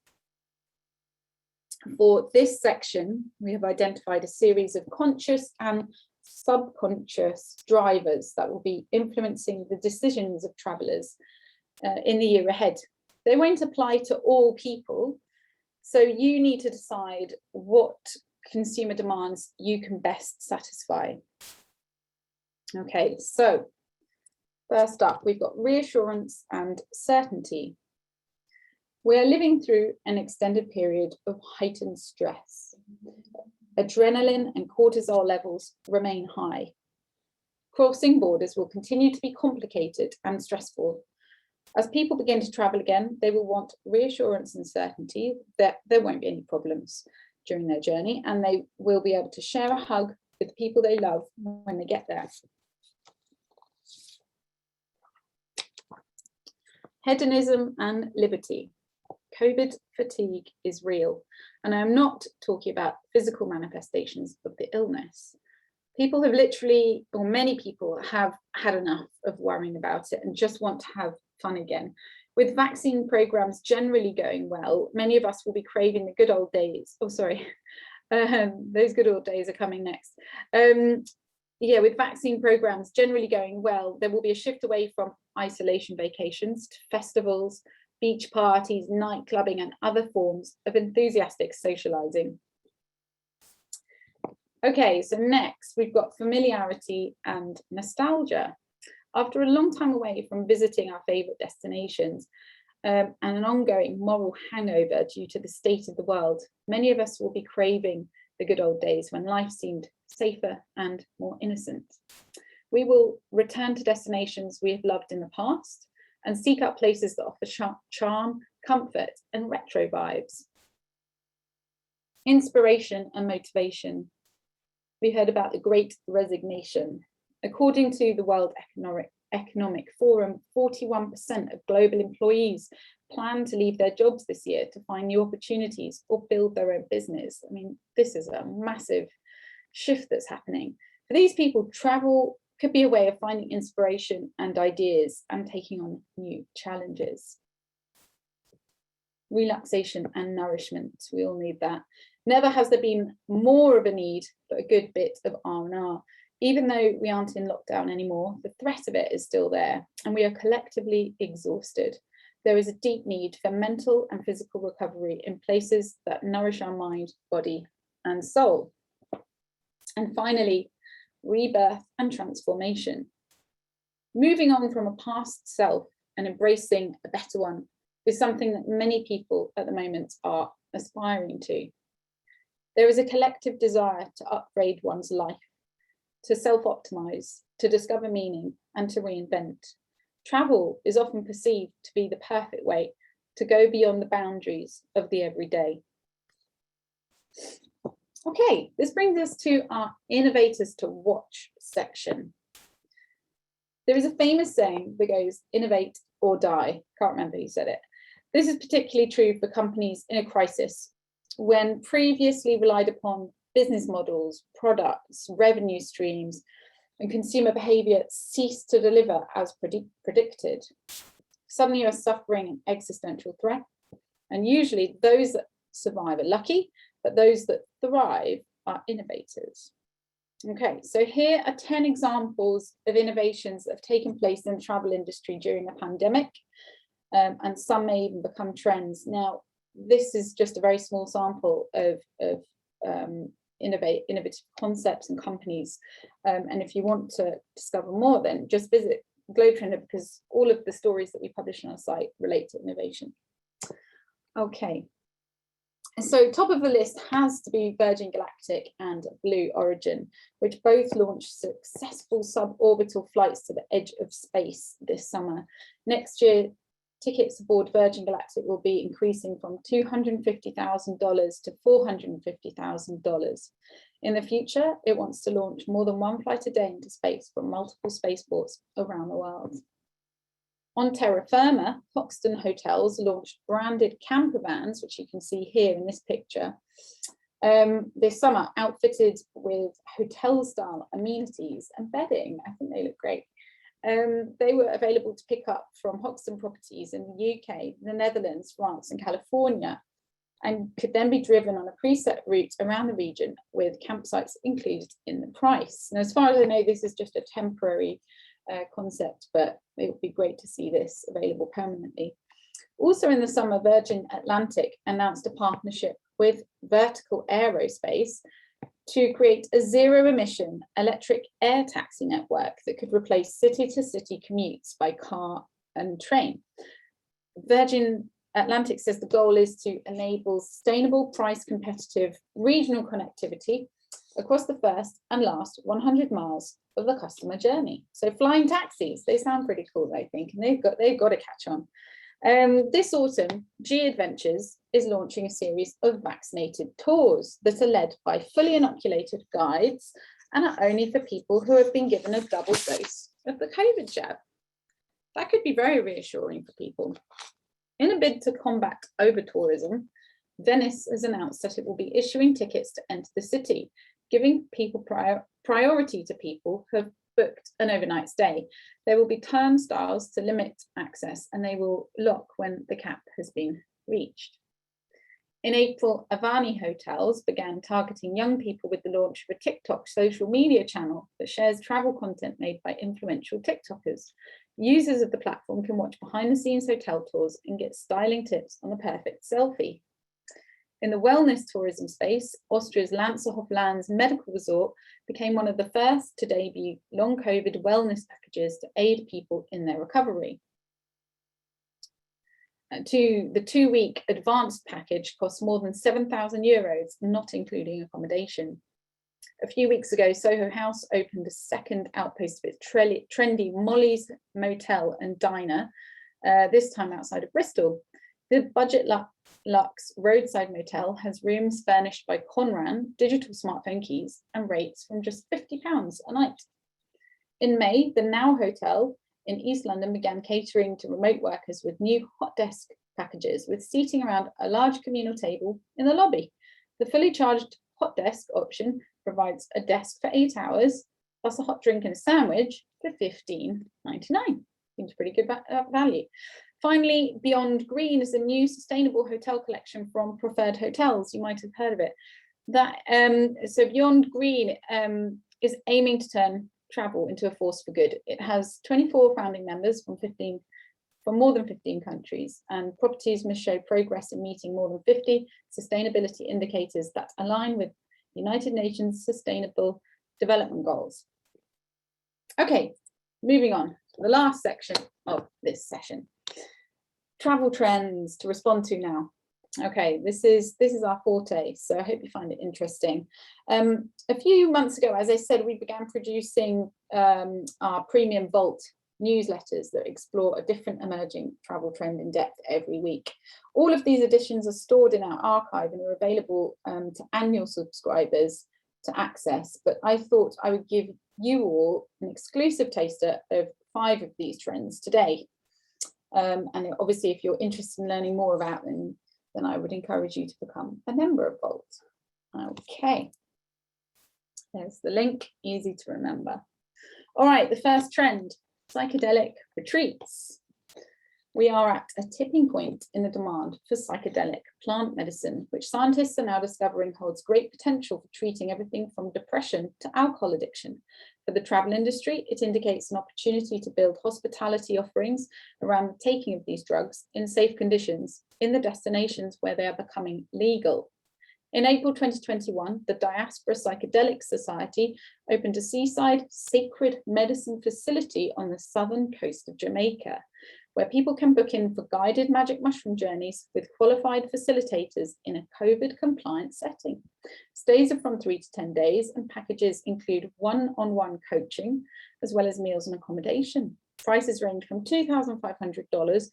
For this section, we have identified a series of conscious and subconscious drivers that will be influencing the decisions of travellers in the year ahead. They won't apply to all people, so you need to decide what consumer demands you can best satisfy. Okay, so first up, we've got reassurance and certainty. We are living through an extended period of heightened stress. Adrenaline and cortisol levels remain high. Crossing borders will continue to be complicated and stressful. As people begin to travel again, they will want reassurance and certainty that there won't be any problems during their journey, and they will be able to share a hug with the people they love when they get there. Hedonism and liberty. COVID fatigue is real, and I am not talking about physical manifestations of the illness. People have literally, or many people have had enough of worrying about it and just want to have fun again. With vaccine programs generally going well, many of us will be craving the good old days. Oh, sorry, those good old days are coming next. Yeah, with vaccine programs generally going well, there will be a shift away from isolation vacations to festivals, beach parties, night clubbing, and other forms of enthusiastic socializing. Okay, so next we've got familiarity and nostalgia. After a long time away from visiting our favorite destinations and an ongoing moral hangover due to the state of the world, many of us will be craving the good old days when life seemed safer and more innocent. We will return to destinations we have loved in the past and seek out places that offer charm, comfort, and retro vibes. Inspiration and motivation. We heard about the Great Resignation. According to the World Economic Forum, 41% of global employees plan to leave their jobs this year to find new opportunities or build their own business. I mean, this is a massive shift that's happening. For these people, travel could be a way of finding inspiration and ideas and taking on new challenges. Relaxation and nourishment, we all need that. Never has there been more of a need for a good bit of R&R. Even though we aren't in lockdown anymore, the threat of it is still there, and we are collectively exhausted. There is a deep need for mental and physical recovery in places that nourish our mind, body, and soul. And finally, rebirth and transformation. Moving on from a past self and embracing a better one is something that many people at the moment are aspiring to. There is a collective desire to upgrade one's life, to self-optimize, to discover meaning, and to reinvent. Travel is often perceived to be the perfect way to go beyond the boundaries of the everyday. Okay, this brings us to our innovators to watch section. There is a famous saying that goes, innovate or die. Can't remember who said it. This is particularly true for companies in a crisis, when previously relied upon business models, products, revenue streams, and consumer behavior cease to deliver as predicted. Suddenly you're suffering an existential threat, and usually those that survive are lucky, but those that thrive are innovators. Okay, so here are 10 examples of innovations that have taken place in the travel industry during the pandemic, and some may even become trends. Now, this is just a very small sample of innovative concepts and companies. And if you want to discover more, then just visit Globe Trender, because all of the stories that we publish on our site relate to innovation. Okay. So top of the list has to be Virgin Galactic and Blue Origin, which both launched successful suborbital flights to the edge of space this summer. Next year, tickets aboard Virgin Galactic will be increasing from $250,000 to $450,000. In the future, it wants to launch more than one flight a day into space from multiple spaceports around the world. On terra firma, Hoxton Hotels launched branded camper vans, which you can see here in this picture, this summer, outfitted with hotel-style amenities and bedding. I think they look great. They were available to pick up from Hoxton properties in the UK, the Netherlands, France, and California, and could then be driven on a preset route around the region with campsites included in the price. And as far as I know, this is just a temporary concept, but it would be great to see this available permanently. Also in the summer, Virgin Atlantic announced a partnership with Vertical Aerospace to create a zero-emission electric air taxi network that could replace city-to-city commutes by car and train. Virgin Atlantic says the goal is to enable sustainable, price-competitive regional connectivity across the first and last 100 miles of the customer journey. So flying taxis, they sound pretty cool, I think, and they've got to catch on. This autumn, G Adventures is launching a series of vaccinated tours that are led by fully inoculated guides and are only for people who have been given a double dose of the COVID jab. That could be very reassuring for people. In a bid to combat over-tourism, Venice has announced that it will be issuing tickets to enter the city, giving people priority to people who have booked an overnight stay. There will be turnstiles to limit access, and they will lock when the cap has been reached. In April, Avani Hotels began targeting young people with the launch of a TikTok social media channel that shares travel content made by influential TikTokers. Users of the platform can watch behind-the-scenes hotel tours and get styling tips on the perfect selfie. In the wellness tourism space, Austria's Lanzerhof Medical Resort became one of the first to debut long COVID wellness packages to aid people in their recovery. The 2-week advanced package costs more than €7,000, not including accommodation. A few weeks ago, Soho House opened a second outpost of its trendy Molly's Motel and Diner, this time outside of Bristol. The budget Luxe roadside motel has rooms furnished by Conran, digital smartphone keys, and rates from just £50 a night. In May, the Now Hotel in East London began catering to remote workers with new hot desk packages with seating around a large communal table in the lobby. The fully charged hot desk option provides a desk for 8 hours, plus a hot drink and a sandwich for $15.99. Seems pretty good value. Finally, Beyond Green is a new sustainable hotel collection from Preferred Hotels. You might have heard of it. So Beyond Green is aiming to turn travel into a force for good. It has 24 founding members from more than 15 countries, and properties must show progress in meeting more than 50 sustainability indicators that align with United Nations Sustainable Development Goals. Okay, moving on to the last section of this session. Travel trends to respond to now. Okay, this is our forte, so I hope you find it interesting. A few months ago, as I said, we began producing our Premium Vault newsletters that explore a different emerging travel trend in depth every week. All of these editions are stored in our archive and are available to annual subscribers to access, but I thought I would give you all an exclusive taster of 5 of these trends today. And obviously, if you're interested in learning more about them, then I would encourage you to become a member of Vault. Okay, there's the link, easy to remember. All right, the first trend, psychedelic retreats. We are at a tipping point in the demand for psychedelic plant medicine, which scientists are now discovering holds great potential for treating everything from depression to alcohol addiction. For the travel industry, it indicates an opportunity to build hospitality offerings around the taking of these drugs in safe conditions in the destinations where they are becoming legal. In April 2021, the Diaspora Psychedelic Society opened a seaside sacred medicine facility on the southern coast of Jamaica, where people can book in for guided magic mushroom journeys with qualified facilitators in a COVID-compliant setting. Stays are from 3 to 10 days, and packages include one-on-one coaching, as well as meals and accommodation. Prices range from $2,500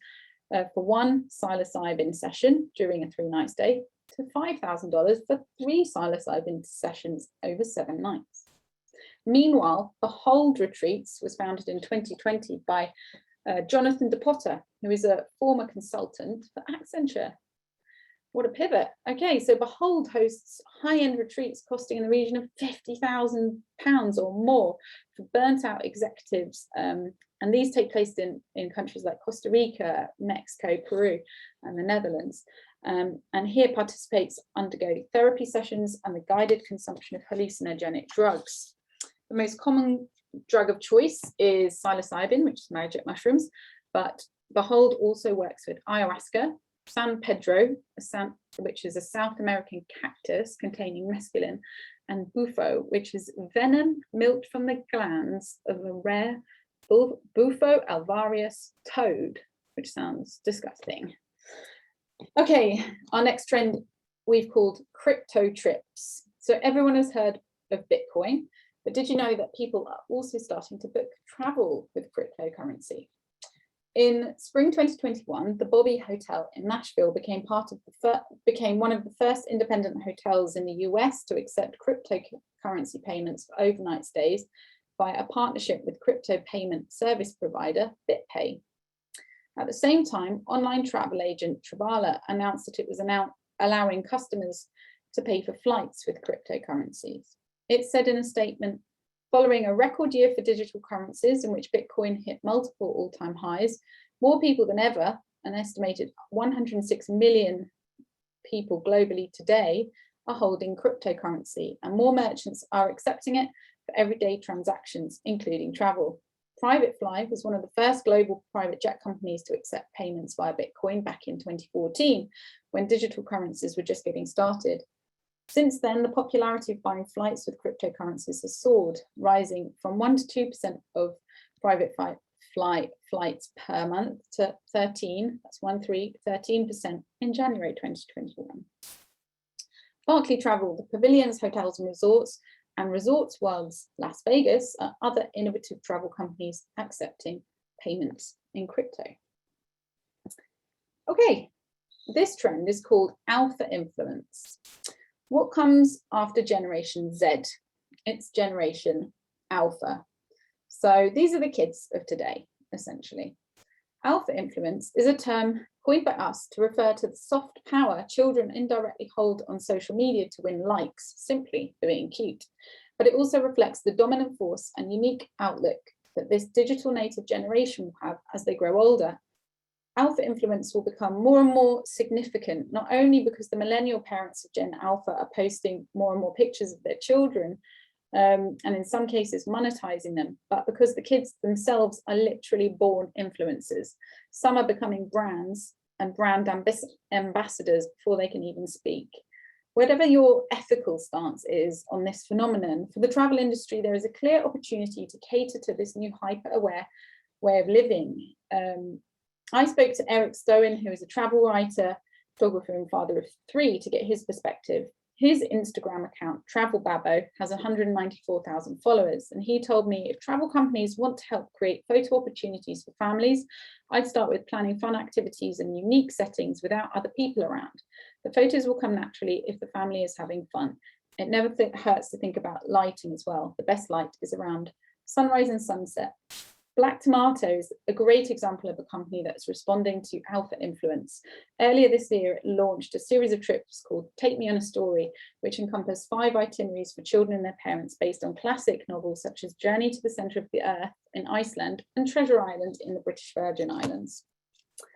for one psilocybin session during a 3-night stay to $5,000 for 3 psilocybin sessions over 7 nights. Meanwhile, Behold Retreats was founded in 2020 by Jonathan DePotter, who is a former consultant for Accenture. What a pivot. Okay, so Behold hosts high-end retreats costing in the region of £50,000 or more for burnt-out executives. And these take place in countries like Costa Rica, Mexico, Peru, and the Netherlands. And here participants undergo therapy sessions and the guided consumption of hallucinogenic drugs. The most common drug of choice is psilocybin, which is magic mushrooms, but Behold also works with ayahuasca, San Pedro, which is a South American cactus containing mescaline, and bufo, which is venom milked from the glands of a rare Bufo alvarius toad, which sounds disgusting. Okay, our next trend we've called crypto trips. So everyone has heard of Bitcoin, but did you know that people are also starting to book travel with cryptocurrency? In spring 2021, the Bobby Hotel in Nashville became one of the first independent hotels in the US to accept cryptocurrency payments for overnight stays via a partnership with crypto payment service provider BitPay. At the same time, online travel agent Travala announced that it was allowing customers to pay for flights with cryptocurrencies. It said in a statement, following a record year for digital currencies in which Bitcoin hit multiple all-time highs, more people than ever, an estimated 106 million people globally today, are holding cryptocurrency, and more merchants are accepting it for everyday transactions, including travel. Private Fly was one of the first global private jet companies to accept payments via Bitcoin back in 2014, when digital currencies were just getting started. Since then, the popularity of buying flights with cryptocurrencies has soared, rising from 1 to 2% of private flights per month to 13% in January 2021. Barclay Travel, the Pavilions, Hotels and Resorts, and Resorts World's Las Vegas are other innovative travel companies accepting payments in crypto. Okay, this trend is called alpha influence. What comes after Generation Z? It's Generation Alpha. So these are the kids of today, essentially. Alpha influence is a term coined by us to refer to the soft power children indirectly hold on social media to win likes, simply for being cute. But it also reflects the dominant force and unique outlook that this digital native generation will have as they grow older. Alpha influence will become more and more significant, not only because the millennial parents of Gen Alpha are posting more and more pictures of their children, and in some cases monetizing them, but because the kids themselves are literally born influencers. Some are becoming brands and brand ambassadors before they can even speak. Whatever your ethical stance is on this phenomenon, for the travel industry, there is a clear opportunity to cater to this new hyper-aware way of living. I spoke to Eric Stowen, who is a travel writer, photographer and father of 3, to get his perspective. His Instagram account, Travel Babbo, has 194,000 followers. And he told me, if travel companies want to help create photo opportunities for families, I'd start with planning fun activities and unique settings without other people around. The photos will come naturally if the family is having fun. It never hurts to think about lighting as well. The best light is around sunrise and sunset. Black Tomato is a great example of a company that's responding to alpha influence. Earlier this year, it launched a series of trips called Take Me on a Story, which encompass 5 itineraries for children and their parents based on classic novels such as Journey to the Centre of the Earth in Iceland and Treasure Island in the British Virgin Islands.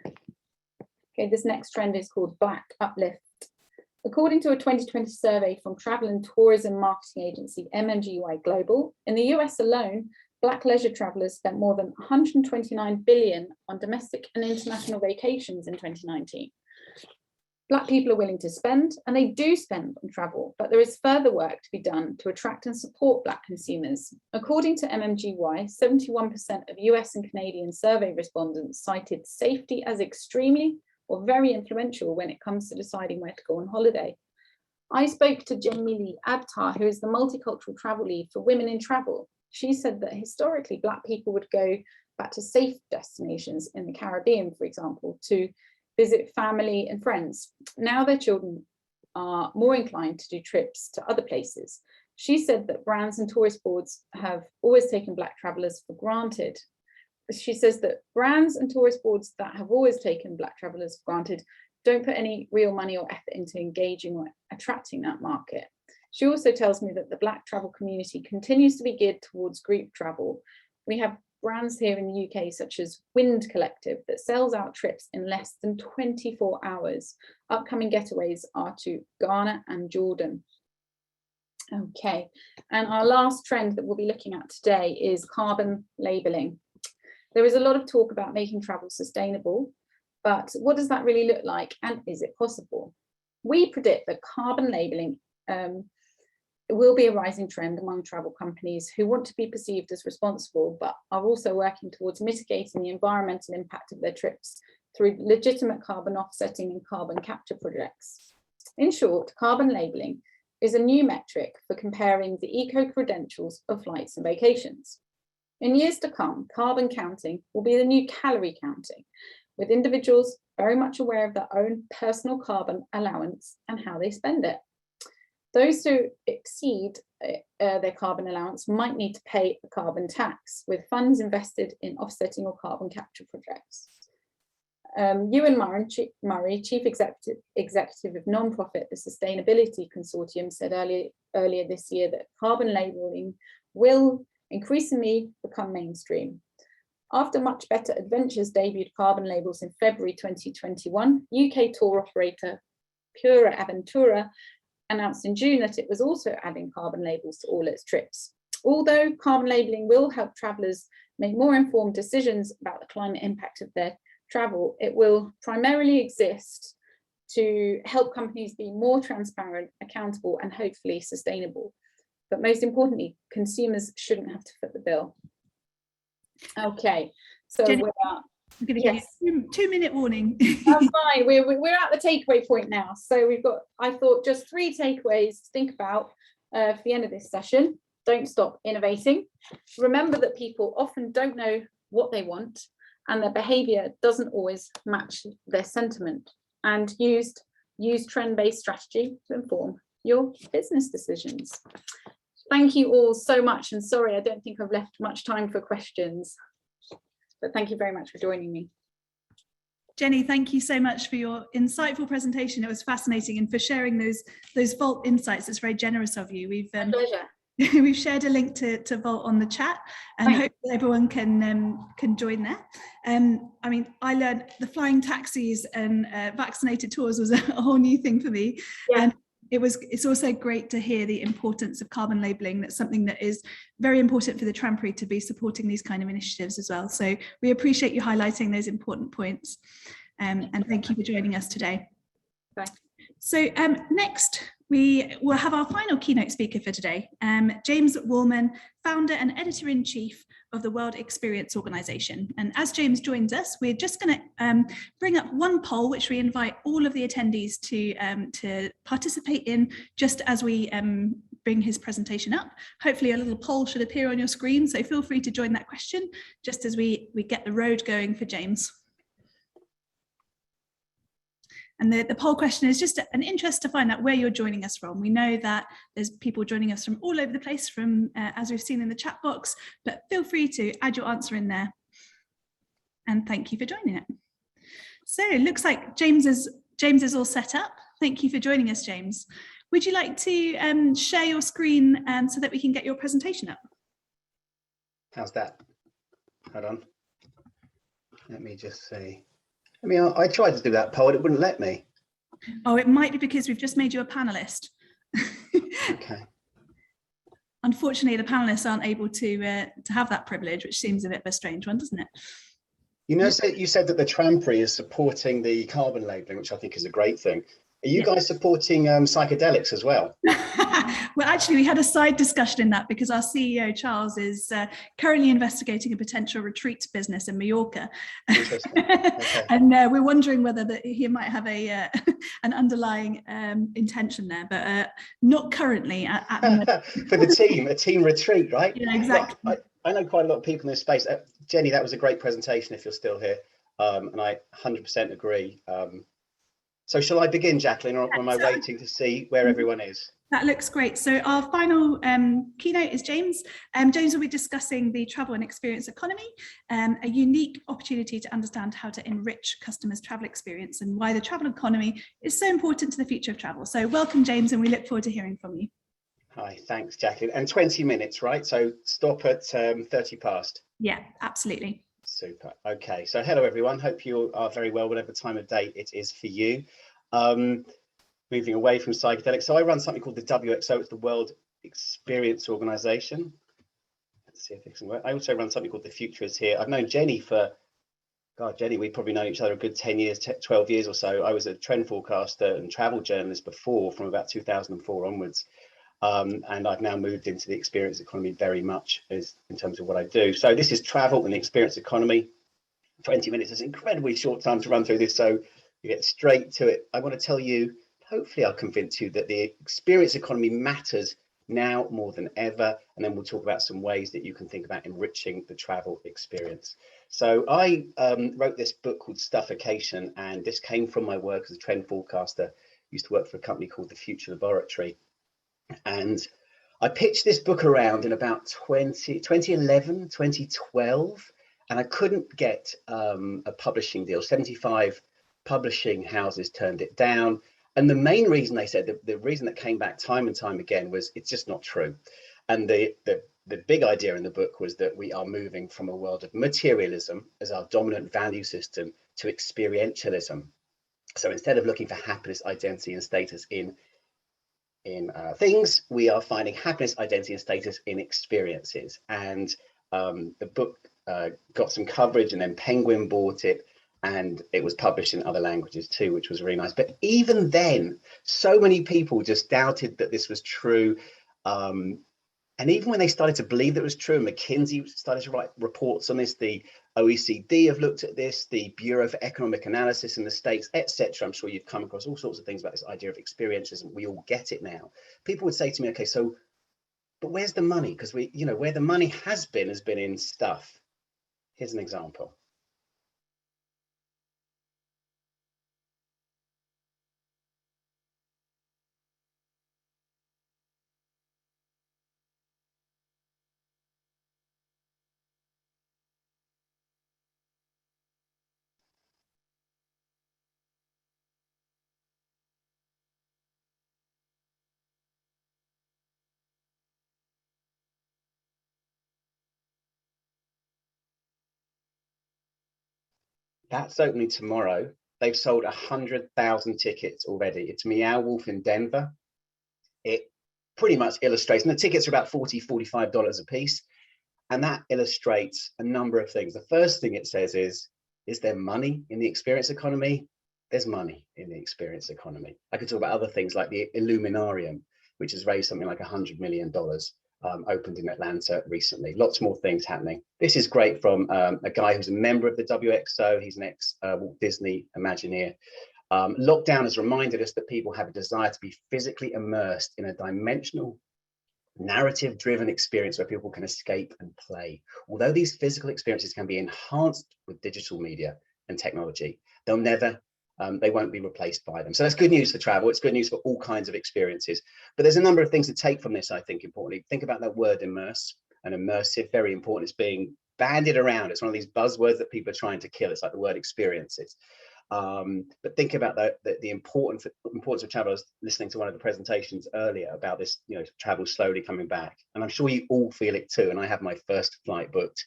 Okay, this next trend is called Black Uplift. According to a 2020 survey from travel and tourism marketing agency MMGY Global, in the US alone, Black leisure travellers spent more than 129 billion on domestic and international vacations in 2019. Black people are willing to spend, and they do spend on travel, but there is further work to be done to attract and support Black consumers. According to MMGY, 71% of US and Canadian survey respondents cited safety as extremely or very influential when it comes to deciding where to go on holiday. I spoke to Jamili Abtar, who is the multicultural travel lead for Women in Travel. She said that historically Black people would go back to safe destinations in the Caribbean, for example, to visit family and friends. Now their children are more inclined to do trips to other places. She said that brands and tourist boards have always taken Black travellers for granted. She says that brands and tourist boards that have always taken Black travellers for granted don't put any real money or effort into engaging or attracting that market. She also tells me that the Black travel community continues to be geared towards group travel. We have brands here in the UK, such as Wind Collective, that sells out trips in less than 24 hours. Upcoming getaways are to Ghana and Jordan. Okay, and our last trend that we'll be looking at today is carbon labelling. There is a lot of talk about making travel sustainable, but what does that really look like, and is it possible? We predict that carbon labelling will be a rising trend among travel companies who want to be perceived as responsible, but are also working towards mitigating the environmental impact of their trips through legitimate carbon offsetting and carbon capture projects. In short, carbon labelling is a new metric for comparing the eco-credentials of flights and vacations. In years to come, carbon counting will be the new calorie counting, with individuals very much aware of their own personal carbon allowance and how they spend it. Those who exceed their carbon allowance might need to pay a carbon tax, with funds invested in offsetting or carbon capture projects. Ewan Murray, Chief Executive of non-profit the Sustainability Consortium, said earlier this year that carbon labelling will increasingly become mainstream. After Much Better Adventures debuted carbon labels in February 2021, UK tour operator Pura Aventura announced in June that it was also adding carbon labels to all its trips. Although carbon labelling will help travellers make more informed decisions about the climate impact of their travel, it will primarily exist to help companies be more transparent, accountable, and hopefully sustainable. But most importantly, consumers shouldn't have to foot the bill. Okay, so Jenny, we're I'm going to give you a 2-minute warning. That's fine. We're at the takeaway point now. So we've got, I thought, just 3 takeaways to think about for the end of this session. Don't stop innovating. Remember that people often don't know what they want, and their behaviour doesn't always match their sentiment. And use trend-based strategy to inform your business decisions. Thank you all so much, and sorry, I don't think I've left much time for questions, but thank you very much for joining me. Jenny, thank you so much for your insightful presentation. It was fascinating, and for sharing those Vault insights. It's very generous of you. My pleasure. We've shared a link to Vault on the chat, and hopefully everyone can join there. I mean, I learned the flying taxis and vaccinated tours was a whole new thing for me. Yeah. And it's also great to hear the importance of carbon labelling. That's something that is very important for the Trampery to be supporting these kind of initiatives as well. So we appreciate you highlighting those important points, and thank you for joining us today. Thanks. So next, we will have our final keynote speaker for today, James Woolman, founder and editor-in-chief of the World Experience Organization. And as James joins us, we're just going to bring up one poll, which we invite all of the attendees to participate in just as we bring his presentation up. Hopefully a little poll should appear on your screen, so feel free to join that question just as we get the road going for James. And the poll question is just an interest to find out where you're joining us from. We know that there's people joining us from all over the place, from as we've seen in the chat box, but feel free to add your answer in there. And thank you for joining it. So it looks like James is all set up. Thank you for joining us, James. Would you like to share your screen so that we can get your presentation up? How's that? Hold on. Let me just see. I mean, I tried to do that poll, it wouldn't let me. Oh, it might be because we've just made you a panelist. Okay. Unfortunately, the panelists aren't able to have that privilege, which seems a bit of a strange one, doesn't it? You know, so you said that the Trampery is supporting the carbon labelling, which I think is a great thing. Are you guys supporting psychedelics as well? Well, actually, we had a side discussion in that because our CEO, Charles, is currently investigating a potential retreat business in Mallorca. Interesting. Okay. And we're wondering whether he might have a an underlying intention there, but not currently. For the team, a team retreat, right? Yeah, exactly. Look, I know quite a lot of people in this space. Jenny, that was a great presentation if you're still here. And I 100% agree. So shall I begin, Jacqueline, or am I waiting to see where everyone is? That looks great. So our final keynote is James. James will be discussing the travel and experience economy, a unique opportunity to understand how to enrich customers' travel experience and why the travel economy is so important to the future of travel. So welcome, James, and we look forward to hearing from you. Hi, thanks, Jacqueline. And 20 minutes, right? So stop at 30 past. Yeah, absolutely. Super. Okay, so hello, everyone. Hope you are very well, whatever time of day it is for you. Moving away from psychedelics. So I run something called the WXO, it's the World Experience Organization. Let's see if it can work. I also run something called The Future is Here. I've known Jenny for, God, Jenny, we've probably known each other a good 10 years, 12 years or so. I was a trend forecaster and travel journalist before, from about 2004 onwards. And I've now moved into the experience economy very much as in terms of what I do. So this is travel and the experience economy. 20 minutes is an incredibly short time to run through this, so we get straight to it. I want to tell you, hopefully I'll convince you that the experience economy matters now more than ever, and then we'll talk about some ways that you can think about enriching the travel experience. So I wrote this book called Stuffication, and this came from my work as a trend forecaster. I used to work for a company called the Future Laboratory. And I pitched this book around in about 2011, 2012, and I couldn't get a publishing deal. 75 publishing houses turned it down. And the main reason they said, the reason that came back time and time again was it's just not true. And the big idea in the book was that we are moving from a world of materialism as our dominant value system to experientialism. So instead of looking for happiness, identity, and status in things, we are finding happiness, identity, and status in experiences. And the book got some coverage, and then Penguin bought it, and it was published in other languages too, which was really nice. But even then, so many people just doubted that this was true. And even when they started to believe that it was true, and McKinsey started to write reports on this, the OECD have looked at this, the Bureau for Economic Analysis in the States, etc. I'm sure you've come across all sorts of things about this idea of experientialism. We all get it now. People would say to me, okay, so, but where's the money? Because we, you know, where the money has been in stuff. Here's an example. That's opening tomorrow. They've sold 100,000 tickets already. It's Meow Wolf in Denver. It pretty much illustrates, and the tickets are about $40, $45 a piece. And that illustrates a number of things. The first thing it says is there money in the experience economy? There's money in the experience economy. I could talk about other things like the Illuminarium, which has raised something like $100 million. Opened in Atlanta recently. Lots more things happening. This is great from a guy who's a member of the WXO. He's an ex-Walt Disney Imagineer. Lockdown has reminded us that people have a desire to be physically immersed in a dimensional, narrative-driven experience where people can escape and play. Although these physical experiences can be enhanced with digital media and technology, they'll never they won't be replaced by them. So that's good news for travel. It's good news for all kinds of experiences. But there's a number of things to take from this, I think, importantly. Think about that word immerse and immersive, very important. It's being bandied around. It's one of these buzzwords that people are trying to kill. It's like the word experiences. But think about the importance of travel. I was listening to one of the presentations earlier about this, you know, travel slowly coming back. And I'm sure you all feel it too. And I have my first flight booked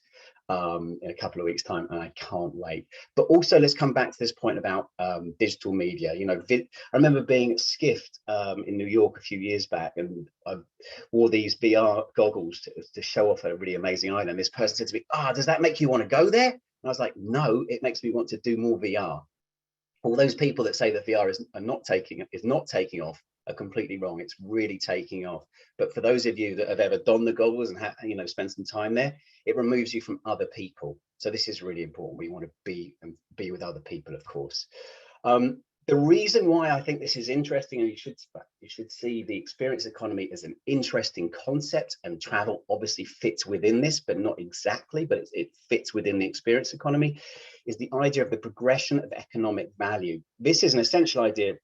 in a couple of weeks' time, and I can't wait. But also, let's come back to this point about digital media. You know, I remember being at Skift in New York a few years back, and I wore these VR goggles to show off a really amazing island. This person said to me, does that make you want to go there? And I was like, no, it makes me want to do more VR. All those people that say that VR is not taking off are completely wrong. It's really taking off. But for those of you that have ever donned the goggles and spent some time there, it removes you from other people. So this is really important. We want to be with other people, of course. The reason why I think this is interesting, and you should see the experience economy as an interesting concept, and travel obviously fits within this, but not exactly, but it fits within the experience economy, is the idea of the progression of economic value. This is an essential idea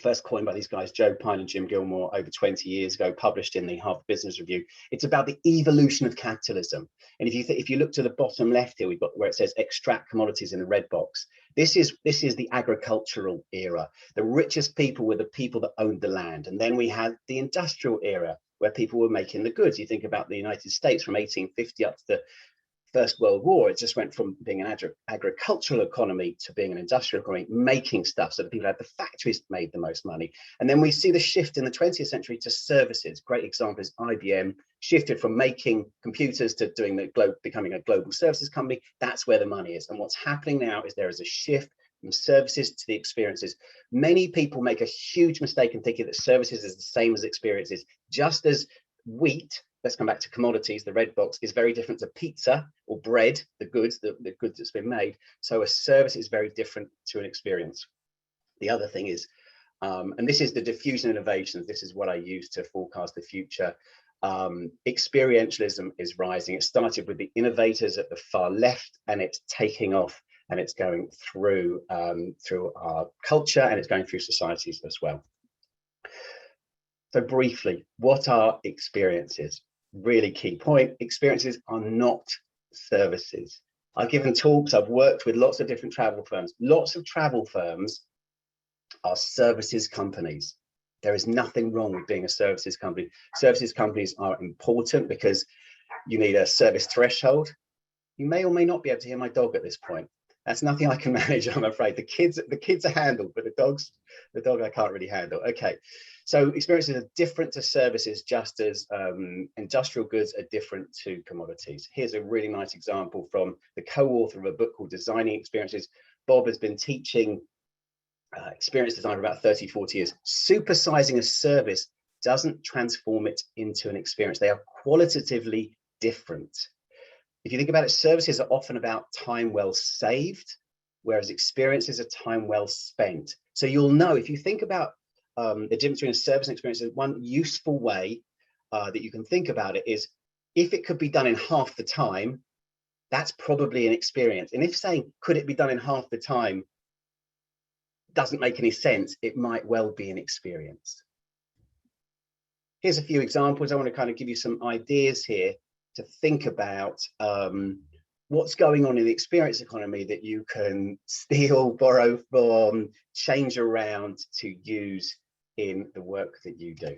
first coined by these guys, Joe Pine and Jim Gilmore, over 20 years ago, published in the Harvard Business Review. It's about the evolution of capitalism. And if you look to the bottom left here, we've got where it says extract commodities in the red box. This is the agricultural era. The richest people were the people that owned the land. And then we had the industrial era, where people were making the goods. You think about the United States from 1850 up to the First World War, it just went from being an agricultural economy to being an industrial economy, making stuff so that people had the factories that made the most money. And then we see the shift in the 20th century to services. Great example is IBM shifted from making computers to becoming a global services company. That's where the money is. And what's happening now is there is a shift from services to the experiences. Many people make a huge mistake in thinking that services is the same as experiences. Just as wheat, let's come back to commodities, the red box, is very different to pizza or bread, the goods that's been made. So a service is very different to an experience. The other thing is, and this is the diffusion innovations, this is what I use to forecast the future. Experientialism is rising. It started with the innovators at the far left, and it's taking off, and it's going through our culture, and it's going through societies as well. So briefly, what are experiences? Really key point. Experiences are not services. I've given talks, I've worked with lots of different travel firms. Lots of travel firms are services companies. There is nothing wrong with being a services company. Services companies are important because you need a service threshold. You may or may not be able to hear my dog at this point. That's nothing I can manage, I'm afraid. The kids are handled, but the dog I can't really handle. Okay, so experiences are different to services, just as industrial goods are different to commodities. Here's a really nice example from the co-author of a book called Designing Experiences. Bob has been teaching experience design for about 30, 40 years. Supersizing a service doesn't transform it into an experience. They are qualitatively different. If you think about it, services are often about time well saved, whereas experiences are time well spent. So you'll know, if you think about the difference between a service and experience, one useful way that you can think about it is, if it could be done in half the time, that's probably an experience. And if saying, could it be done in half the time, doesn't make any sense, it might well be an experience. Here's a few examples. I want to kind of give you some ideas here to think about what's going on in the experience economy that you can steal, borrow from, change around to use in the work that you do.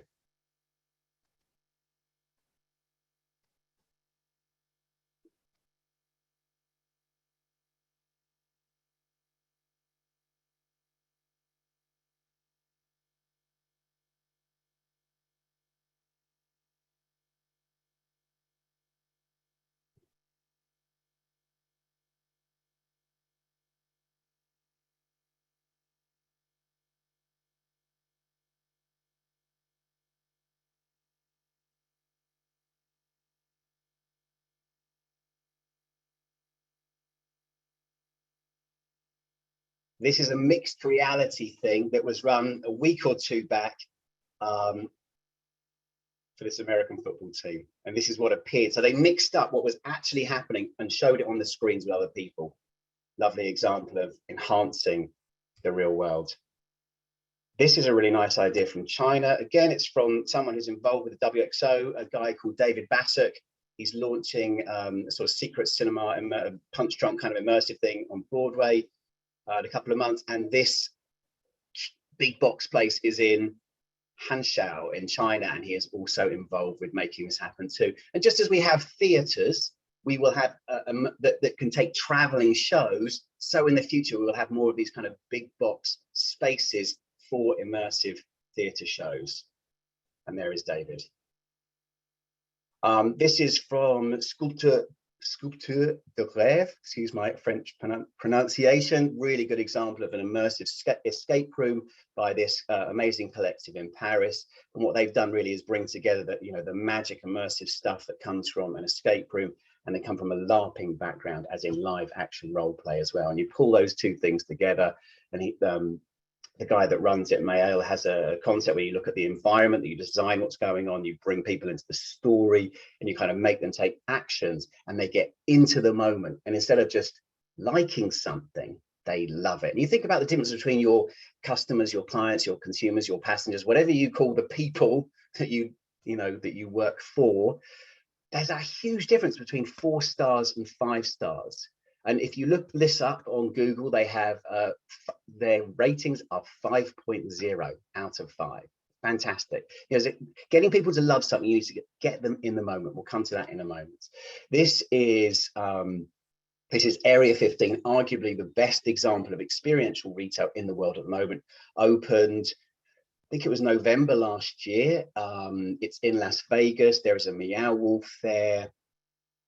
This is a mixed reality thing that was run a week or two back for this American football team. And this is what appeared. So they mixed up what was actually happening and showed it on the screens with other people. Lovely example of enhancing the real world. This is a really nice idea from China. Again, it's from someone who's involved with the WXO, a guy called David Bassuk. He's launching a sort of secret cinema and punch drunk kind of immersive thing on Broadway in a couple of months. And this big box place is in Hanshao in China, and he is also involved with making this happen too. And just as we have theaters we will have that can take traveling shows. So in the future, we will have more of these kind of big box spaces for immersive theatre shows. And there is David. This is from Sculpture de Rêve, excuse my French pronunciation. Really good example of an immersive escape room by this amazing collective in Paris. And what they've done really is bring together the magic immersive stuff that comes from an escape room, and they come from a LARPing background, as in live action role play as well. And you pull those two things together, and the guy that runs it, Maël, has a concept where you look at the environment, that you design what's going on, you bring people into the story, and you kind of make them take actions, and they get into the moment. And instead of just liking something, they love it. And you think about the difference between your customers, your clients, your consumers, your passengers, whatever you call the people that you work for. There's a huge difference between 4 stars and 5 stars. And if you look this up on Google, they have their ratings are 5.0 out of 5. Fantastic. Getting people to love something, you need to get them in the moment. We'll come to that in a moment. This is Area 15, arguably the best example of experiential retail in the world at the moment. Opened, I think it was November last year. It's in Las Vegas. There is a Meow Wolf there.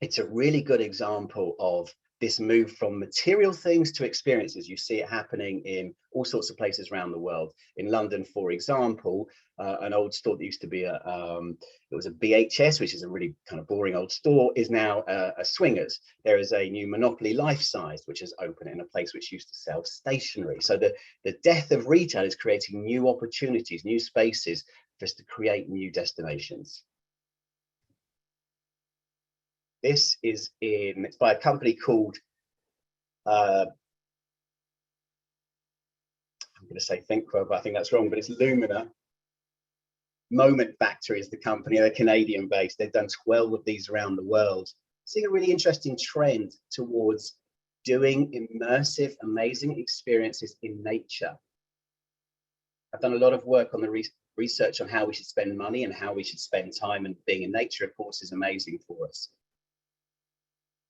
It's a really good example of this move from material things to experiences. You see it happening in all sorts of places around the world. In London, for example, an old store that used to be it was a BHS, which is a really kind of boring old store, is now a Swingers. There is a new Monopoly Life Size, which is open in a place which used to sell stationery. So the death of retail is creating new opportunities, new spaces for us to create new destinations. This is it's by a company called, I'm going to say ThinkWell, but I think that's wrong, but it's Lumina. Moment Factory is the company. They're Canadian based. They've done 12 of these around the world. Seeing a really interesting trend towards doing immersive, amazing experiences in nature. I've done a lot of work on the research on how we should spend money and how we should spend time, and being in nature, of course, is amazing for us.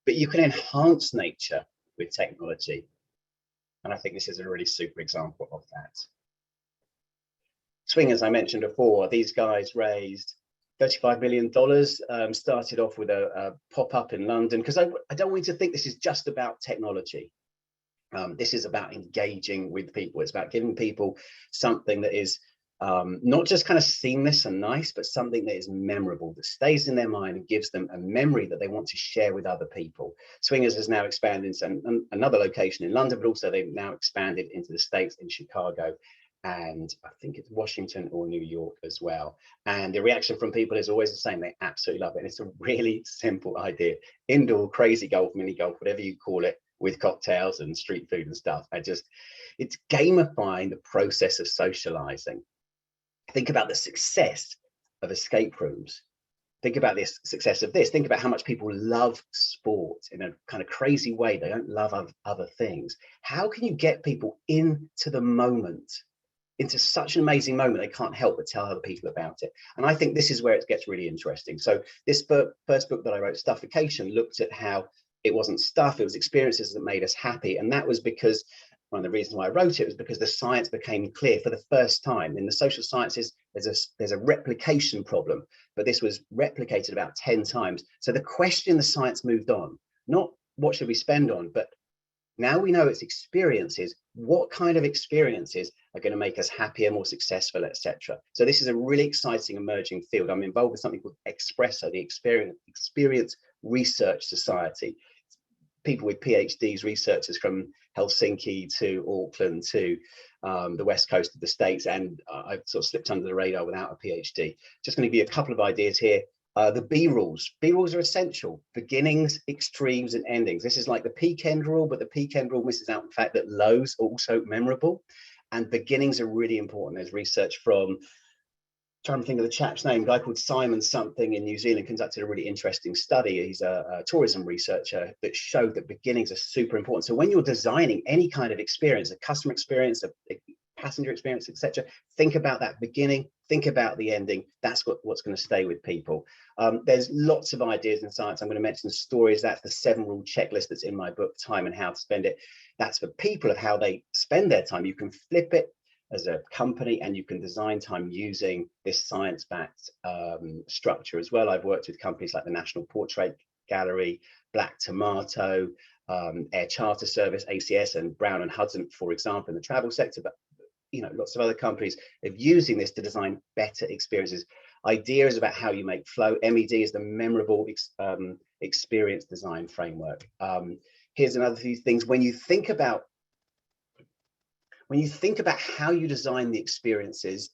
But you can enhance nature with technology. And I think this is a really super example of that. Swingers, I mentioned before, these guys raised $35 million, started off with a pop-up in London, because I don't want you to think this is just about technology. This is about engaging with people. It's about giving people something that is not just kind of seamless and nice, but something that is memorable, that stays in their mind and gives them a memory that they want to share with other people. Swingers has now expanded into another location in London, but also they've now expanded into the States, in Chicago, and I think it's Washington or New York as well. And the reaction from people is always the same. They absolutely love it. And it's a really simple idea. Indoor crazy golf, mini golf, whatever you call it, with cocktails and street food and stuff. It's gamifying the process of socializing. Think about the success of escape rooms. Think about the success of this. Think about how much people love sport in a kind of crazy way. They don't love other things. How can you get people into the moment, into such an amazing moment, they can't help but tell other people about it? And I think this is where it gets really interesting. So this first book that I wrote, Stuffication, looked at how it wasn't stuff, it was experiences that made us happy. And that was because one of the reasons why I wrote it was because the science became clear for the first time. In the social sciences, there's a replication problem, but this was replicated about 10 times. So the question the science moved on, not what should we spend on, but now we know it's experiences. What kind of experiences are going to make us happier, more successful, etc. So this is a really exciting emerging field. I'm involved with something called Expresso, the Experience Research Society. People with PhDs, researchers from Helsinki to Auckland to the west coast of the States, and I've sort of slipped under the radar without a PhD. Just going to give you a couple of ideas here. The B rules. B rules are essential. Beginnings, extremes, and endings. This is like the peak end rule, but the peak end rule misses out the fact that lows are also memorable, and beginnings are really important. There's research from, trying to think of the chap's name, a guy called Simon something in New Zealand conducted a really interesting study. He's a tourism researcher that showed that beginnings are super important. So when you're designing any kind of experience, a customer experience, a passenger experience, etc. Think about that beginning, think about the ending. That's what's going to stay with people. There's lots of ideas in science. I'm going to mention stories. That's the 7-rule checklist that's in my book, Time and How to Spend It. That's for people of how they spend their time. You can flip it as a company, and you can design time using this science-backed structure as well. I've worked with companies like the National Portrait Gallery, Black Tomato, Air Charter Service, ACS, and Brown and Hudson, for example, in the travel sector. But lots of other companies are using this to design better experiences. Ideas about how you make flow. MED is the memorable experience design framework. Here's another few things. When you think about how you design the experiences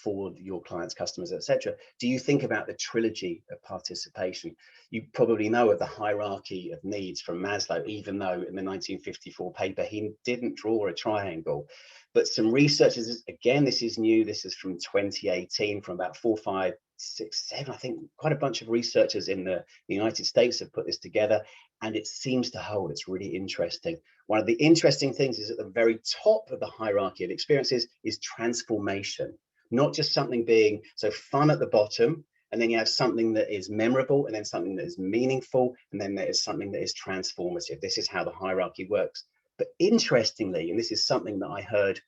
for your clients, customers, etc., do you think about the trilogy of participation? You probably know of the hierarchy of needs from Maslow, even though in the 1954 paper he didn't draw a triangle. But some researchers, again, this is new, this is from 2018, from about 4, 5, 6, 7, I think quite a bunch of researchers in the United States have put this together, and it seems to hold. It's really interesting. One of the interesting things is at the very top of the hierarchy of experiences is transformation, not just something being so fun at the bottom, and then you have something that is memorable, and then something that is meaningful, and then there is something that is transformative. This is how the hierarchy works. But interestingly, and this is something that I heard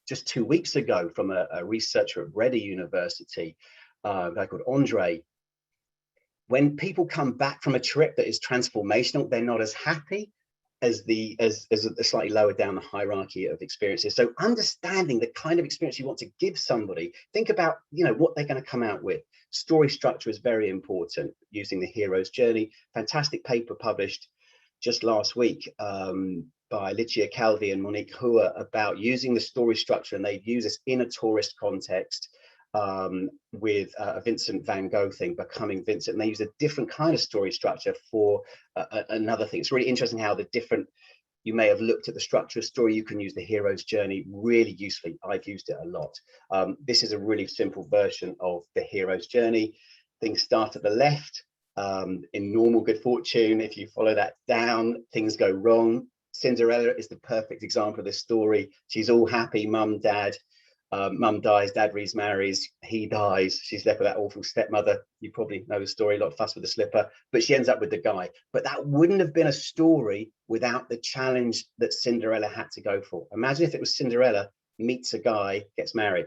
just 2 weeks ago from a researcher at Ready University, a guy called Andre, when people come back from a trip that is transformational, they're not as happy as the slightly lower down the hierarchy of experiences. So understanding the kind of experience you want to give somebody, think about what they're going to come out with. Story structure is very important, using the hero's journey. Fantastic paper published just last week by Licia Calvi and Monique Hua about using the story structure, and they use this in a tourist context with a Vincent van Gogh thing, Becoming Vincent, and they use a different kind of story structure for another thing. It's really interesting how you may have looked at the structure of story. You can use the hero's journey really usefully. I've used it a lot. This is a really simple version of the hero's journey. Things start at the left. In normal good fortune, if you follow that down, things go wrong. Cinderella is the perfect example of this story. She's all happy, mum, dad. Mum dies, dad remarries, he dies, she's left with that awful stepmother. You probably know the story, a lot of fuss with the slipper, but she ends up with the guy. But that wouldn't have been a story without the challenge that Cinderella had to go for. Imagine if it was Cinderella meets a guy, gets married.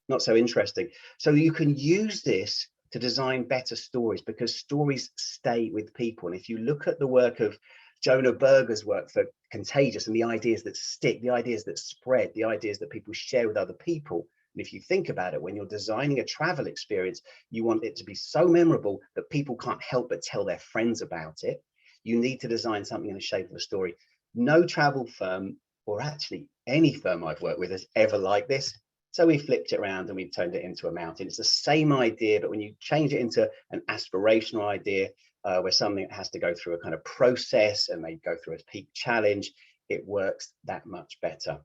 Not so interesting. So you can use this to design better stories, because stories stay with people. And if you look at the work of Jonah Berger's work for Contagious, and the ideas that stick, the ideas that spread, the ideas that people share with other people. And if you think about it, when you're designing a travel experience, you want it to be so memorable that people can't help but tell their friends about it. You need to design something in the shape of a story. No travel firm, or actually any firm I've worked with, has ever liked this. So we flipped it around and we turned it into a mountain. It's the same idea, but when you change it into an aspirational idea, where something has to go through a kind of process and they go through a peak challenge, it works that much better.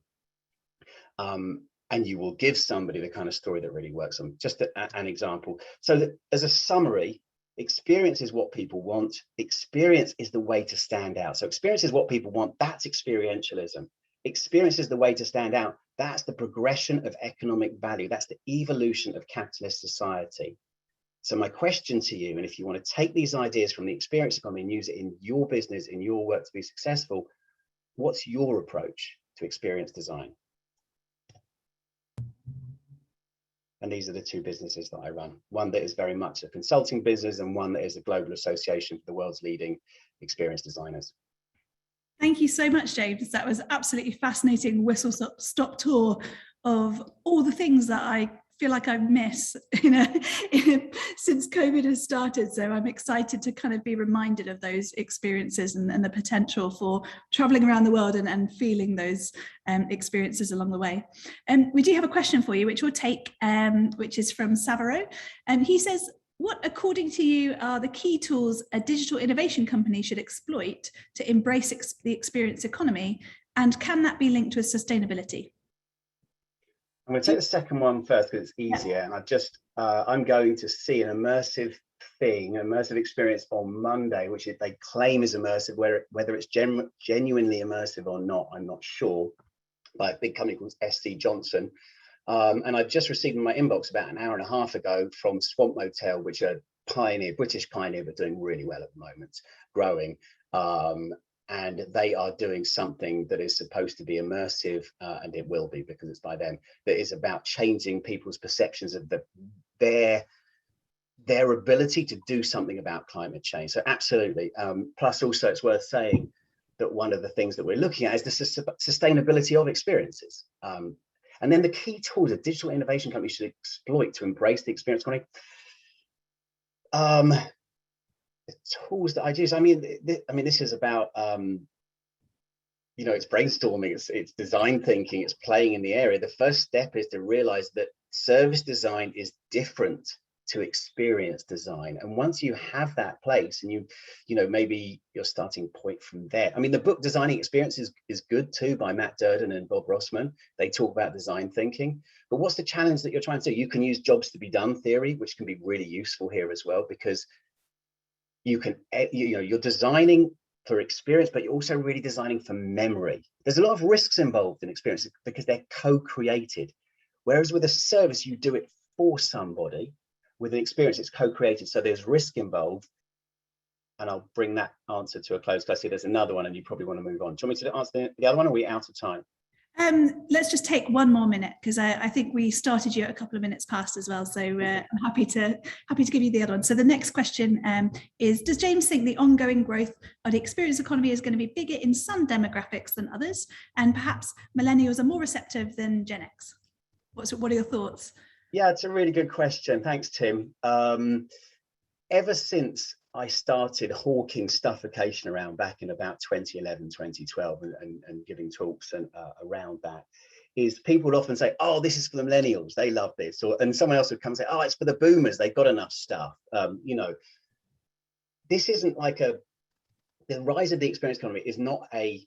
And you will give somebody the kind of story that really works. Just an example. So that, as a summary, experience is what people want. Experience is the way to stand out. So experience is what people want. That's experientialism. Experience is the way to stand out. That's the progression of economic value. That's the evolution of capitalist society. So my question to you, and if you want to take these ideas from the experience economy and use it in your business, in your work to be successful, what's your approach to experience design? And these are the two businesses that I run. One that is very much a consulting business, and one that is a global association for the world's leading experience designers. Thank you so much, James. That was absolutely fascinating whistle-stop tour of all the things that I feel like I miss since COVID has started. So I'm excited to kind of be reminded of those experiences and the potential for traveling around the world and feeling those experiences along the way. And we do have a question for you, which we'll take, which is from Savaro. And he says, what, according to you, are the key tools a digital innovation company should exploit to embrace the experience economy? And can that be linked with sustainability? I'm going to take the second one first because it's easier. And I'm going to see an immersive experience on Monday, which they claim is immersive. Whether it's genuinely immersive or not, I'm not sure. by a big company called SC Johnson. And I've just received in my inbox about an hour and a half ago from Swamp Motel, which are British pioneer, but doing really well at the moment, growing. And they are doing something that is supposed to be immersive, and it will be because it's by them, that is about changing people's perceptions of their ability to do something about climate change. So absolutely. Plus also it's worth saying that one of the things that we're looking at is the sustainability of experiences. And then the key tools that digital innovation companies should exploit to embrace the experience economy. The tools that I use, I mean, this is about, it's brainstorming, it's design thinking, it's playing in the area. The first step is to realize that service design is different to experience design. And once you have that place and maybe your starting point from there. I mean, the book Designing Experience is good too, by Matt Durden and Bob Rossman. They talk about design thinking, but what's the challenge that you're trying to do? You can use jobs to be done theory, which can be really useful here as well, because you can, you're designing for experience, but you're also really designing for memory. There's a lot of risks involved in experience because they're co-created. Whereas with a service, you do it for somebody. With an experience, it's co-created, so there's risk involved. And I'll bring that answer to a close because I see there's another one and you probably want to move on. Do you want me to answer the other one, or are we out of time? Let's just take one more minute, because I think we started you at a couple of minutes past as well. So I'm happy to give you the other one. So the next question is, does James think the ongoing growth of the experience economy is going to be bigger in some demographics than others? And perhaps millennials are more receptive than Gen X? What are your thoughts? Yeah, it's a really good question. Thanks, Tim. Ever since I started hawking stuffication around back in about 2011, 2012, and giving talks around that, is people often say, oh, this is for the millennials, they love this. And someone else would come and say, oh, it's for the boomers, they've got enough stuff. This isn't like the rise of the experience economy is not a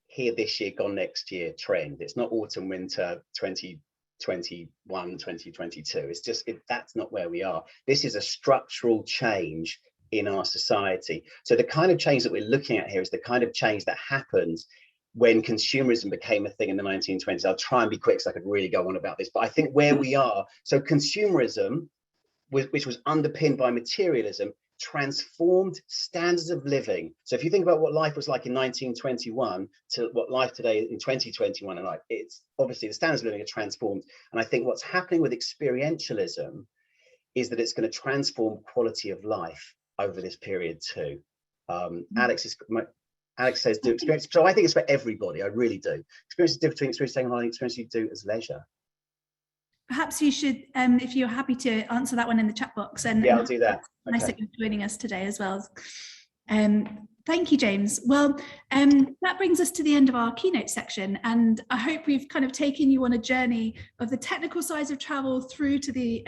here this year, gone next year trend. It's not autumn, winter 2021, 2022. It's just, that's not where we are. This is a structural change in our society. So the kind of change that we're looking at here is the kind of change that happens when consumerism became a thing in the 1920s. I'll try and be quick so I could really go on about this, but I think where we are, so consumerism, which was underpinned by materialism, transformed standards of living. So if you think about what life was like in 1921 to what life today in 2021 and like, it's obviously the standards of living are transformed. And I think what's happening with experientialism is that it's going to transform quality of life over this period too. Alex says do experience. So I think it's for everybody. I really do. Experience is different between experience taking holiday and experience you do as leisure. Perhaps you should, if you're happy to answer that one in the chat box. And yeah, I'll do that. Nice that you're joining us today as well. Thank you, James. Well, that brings us to the end of our keynote section, and I hope we've kind of taken you on a journey of the technical sides of travel through to the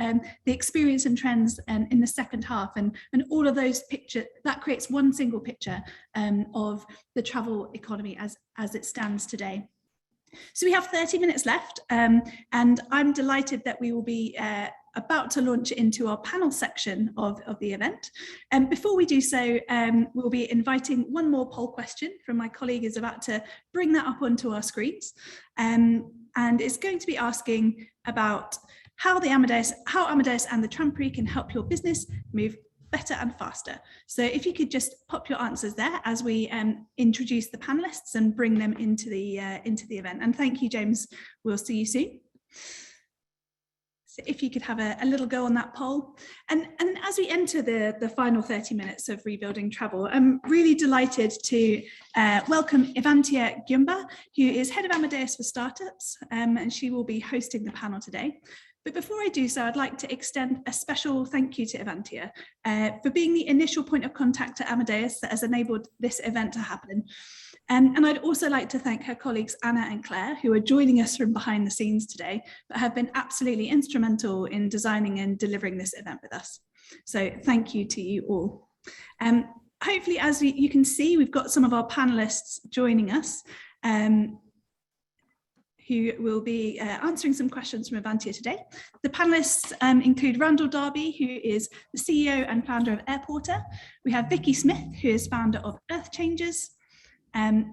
experience and trends in the second half, and all of those pictures that creates one single picture of the travel economy as it stands today. So we have 30 minutes left, and I'm delighted that we will be about to launch into our panel section of the event. And before we do so, we'll be inviting one more poll question from my colleague who's about to bring that up onto our screens. And it's going to be asking about how Amadeus and the Trampery can help your business move better and faster. So if you could just pop your answers there as we introduce the panelists and bring them into the event. And thank you, James. We'll see you soon. So if you could have a little go on that poll. And as we enter the final 30 minutes of Rebuilding Travel, I'm really delighted to welcome Evantia Gyumba, who is Head of Amadeus for Startups, and she will be hosting the panel today. But before I do so, I'd like to extend a special thank you to Evantia for being the initial point of contact at Amadeus that has enabled this event to happen. And I'd also like to thank her colleagues Anna and Claire, who are joining us from behind the scenes today, but have been absolutely instrumental in designing and delivering this event with us. So thank you to you all. Hopefully, as you can see, we've got some of our panelists joining us, who will be answering some questions from Evantia today. The panelists include Randall Darby, who is the CEO and founder of Airporter. We have Vicky Smith, who is founder of Earth Changers.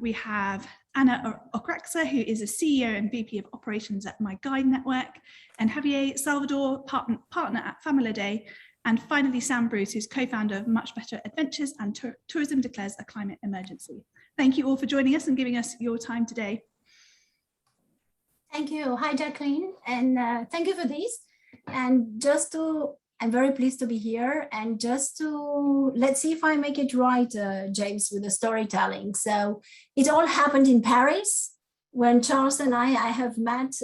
We have Anna Okraxa, who is a CEO and VP of Operations at My Guide Network, and Javier Salvador, partner at Family Day, and finally Sam Bruce, who's co-founder of Much Better Adventures and Tourism Declares a Climate Emergency. Thank you all for joining us and giving us your time today. Thank you. Hi, Jacqueline, and thank you for this. And I'm very pleased to be here. And let's see if I make it right, James, with the storytelling. So it all happened in Paris when Charles and I have met.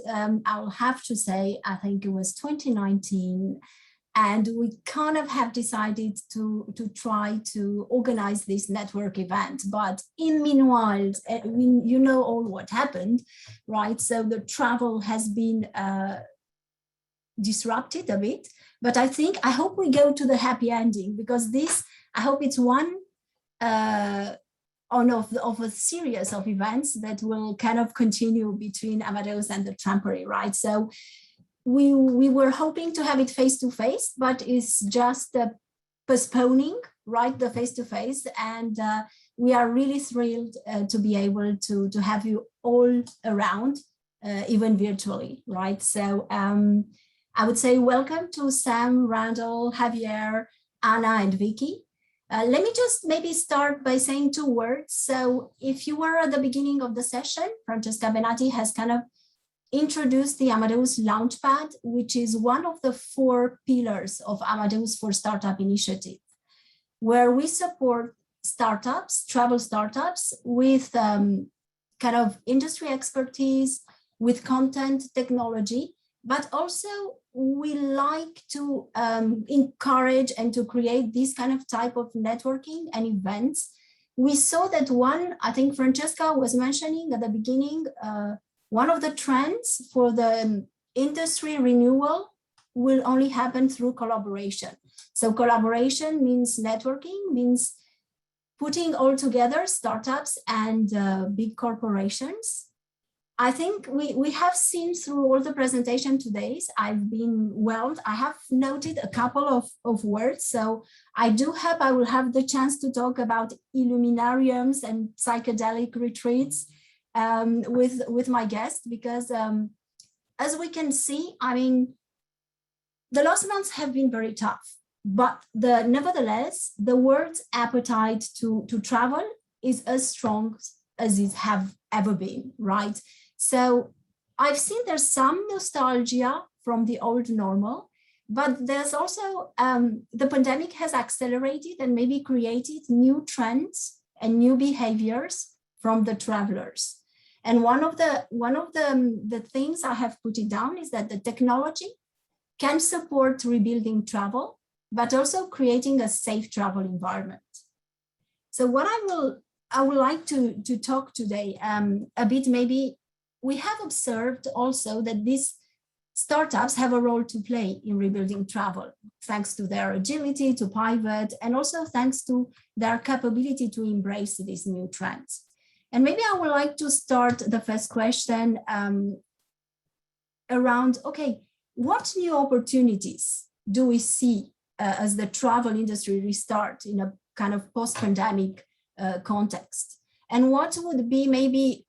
I'll have to say, I think it was 2019. And we kind of have decided to try to organize this network event. But in meanwhile, you know all what happened, right? So the travel has been disrupted a bit. But I hope we go to the happy ending, because I hope it's one of a series of events that will kind of continue between Amadeus and the Trampery, right? So we were hoping to have it face-to-face, but it's just postponing, right, the face-to-face. And we are really thrilled to be able to have you all around, even virtually, right? So I would say welcome to Sam, Randall, Javier, Anna, and Vicky. Let me just maybe start by saying 2 words. So if you were at the beginning of the session, Francesca Benatti has kind of introduced the Amadeus Launchpad, which is one of the 4 pillars of Amadeus for Startup initiative, where we support startups, travel startups, with kind of industry expertise, with content technology, but also we like to encourage and to create this kind of type of networking and events. We saw that I think Francesca was mentioning at the beginning, one of the trends for the industry renewal will only happen through collaboration. So collaboration means networking, means putting all together startups and big corporations. I think we have seen through all the presentation today, I have noted a couple of words. So I do hope I will have the chance to talk about illuminariums and psychedelic retreats with my guest, because as we can see, I mean, the last months have been very tough, but nevertheless, the world's appetite to travel is as strong as it have ever been, right? So I've seen there's some nostalgia from the old normal, but there's also the pandemic has accelerated and maybe created new trends and new behaviors from the travelers. And one of the things I have put it down is that the technology can support rebuilding travel, but also creating a safe travel environment. So what I would like to talk today a bit, maybe we have observed also that these startups have a role to play in rebuilding travel, thanks to their agility to pivot, and also thanks to their capability to embrace these new trends. And maybe I would like to start the first question around, okay, what new opportunities do we see as the travel industry restart in a kind of post-pandemic context? And what would be maybe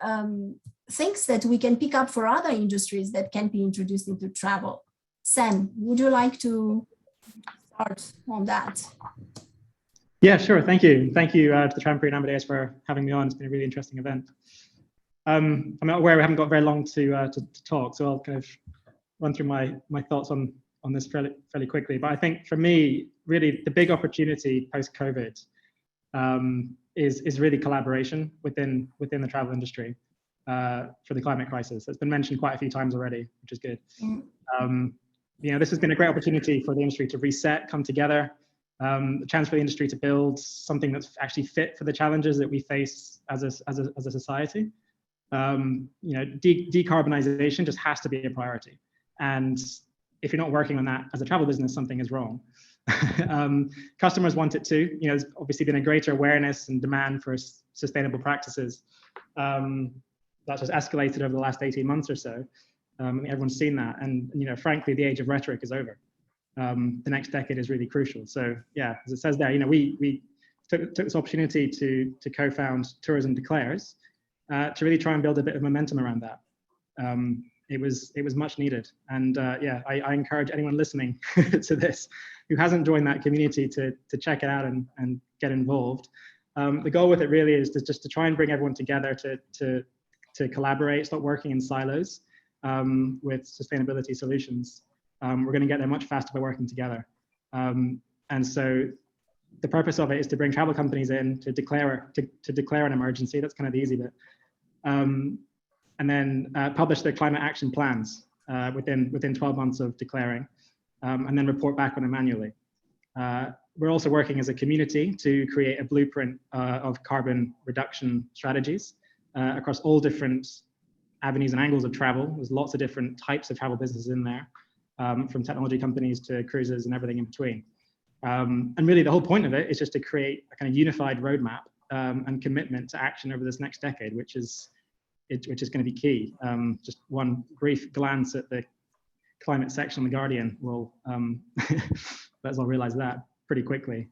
things that we can pick up for other industries that can be introduced into travel? Sam, would you like to start on that? Yeah, sure. Thank you. Thank you to the Trampery and Amadeus for having me on. It's been a really interesting event. I'm aware we haven't got very long to talk, so I'll kind of run through my thoughts on this fairly quickly. But I think for me, really the big opportunity post-COVID is really collaboration within the travel industry for the climate crisis. It's been mentioned quite a few times already, which is good. This has been a great opportunity for the industry to reset, come together, a chance for the industry to build something that's actually fit for the challenges that we face as a society. Decarbonization just has to be a priority. And if you're not working on that as a travel business, something is wrong. Customers want it too. There's obviously been a greater awareness and demand for sustainable practices. That's just escalated over the last 18 months or so. Everyone's seen that. And, frankly, the age of rhetoric is over. The next decade is really crucial. So, yeah, as it says there, we took this opportunity to co-found Tourism Declares, to really try and build a bit of momentum around that. It was much needed, and yeah, I encourage anyone listening to this who hasn't joined that community to check it out and get involved. The goal with it really is just to try and bring everyone together to collaborate, stop working in silos with sustainability solutions. We're going to get there much faster by working together. And so the purpose of it is to bring travel companies in to declare an emergency. That's kind of the easy bit. And then publish their climate action plans within 12 months of declaring, and then report back on them manually. We're also working as a community to create a blueprint of carbon reduction strategies across all different avenues and angles of travel. There's lots of different types of travel businesses in there, from technology companies to cruises and everything in between. And really the whole point of it is just to create a kind of unified roadmap and commitment to action over this next decade, which is going to be key. Just one brief glance at the climate section on The Guardian will let's all realize that pretty quickly.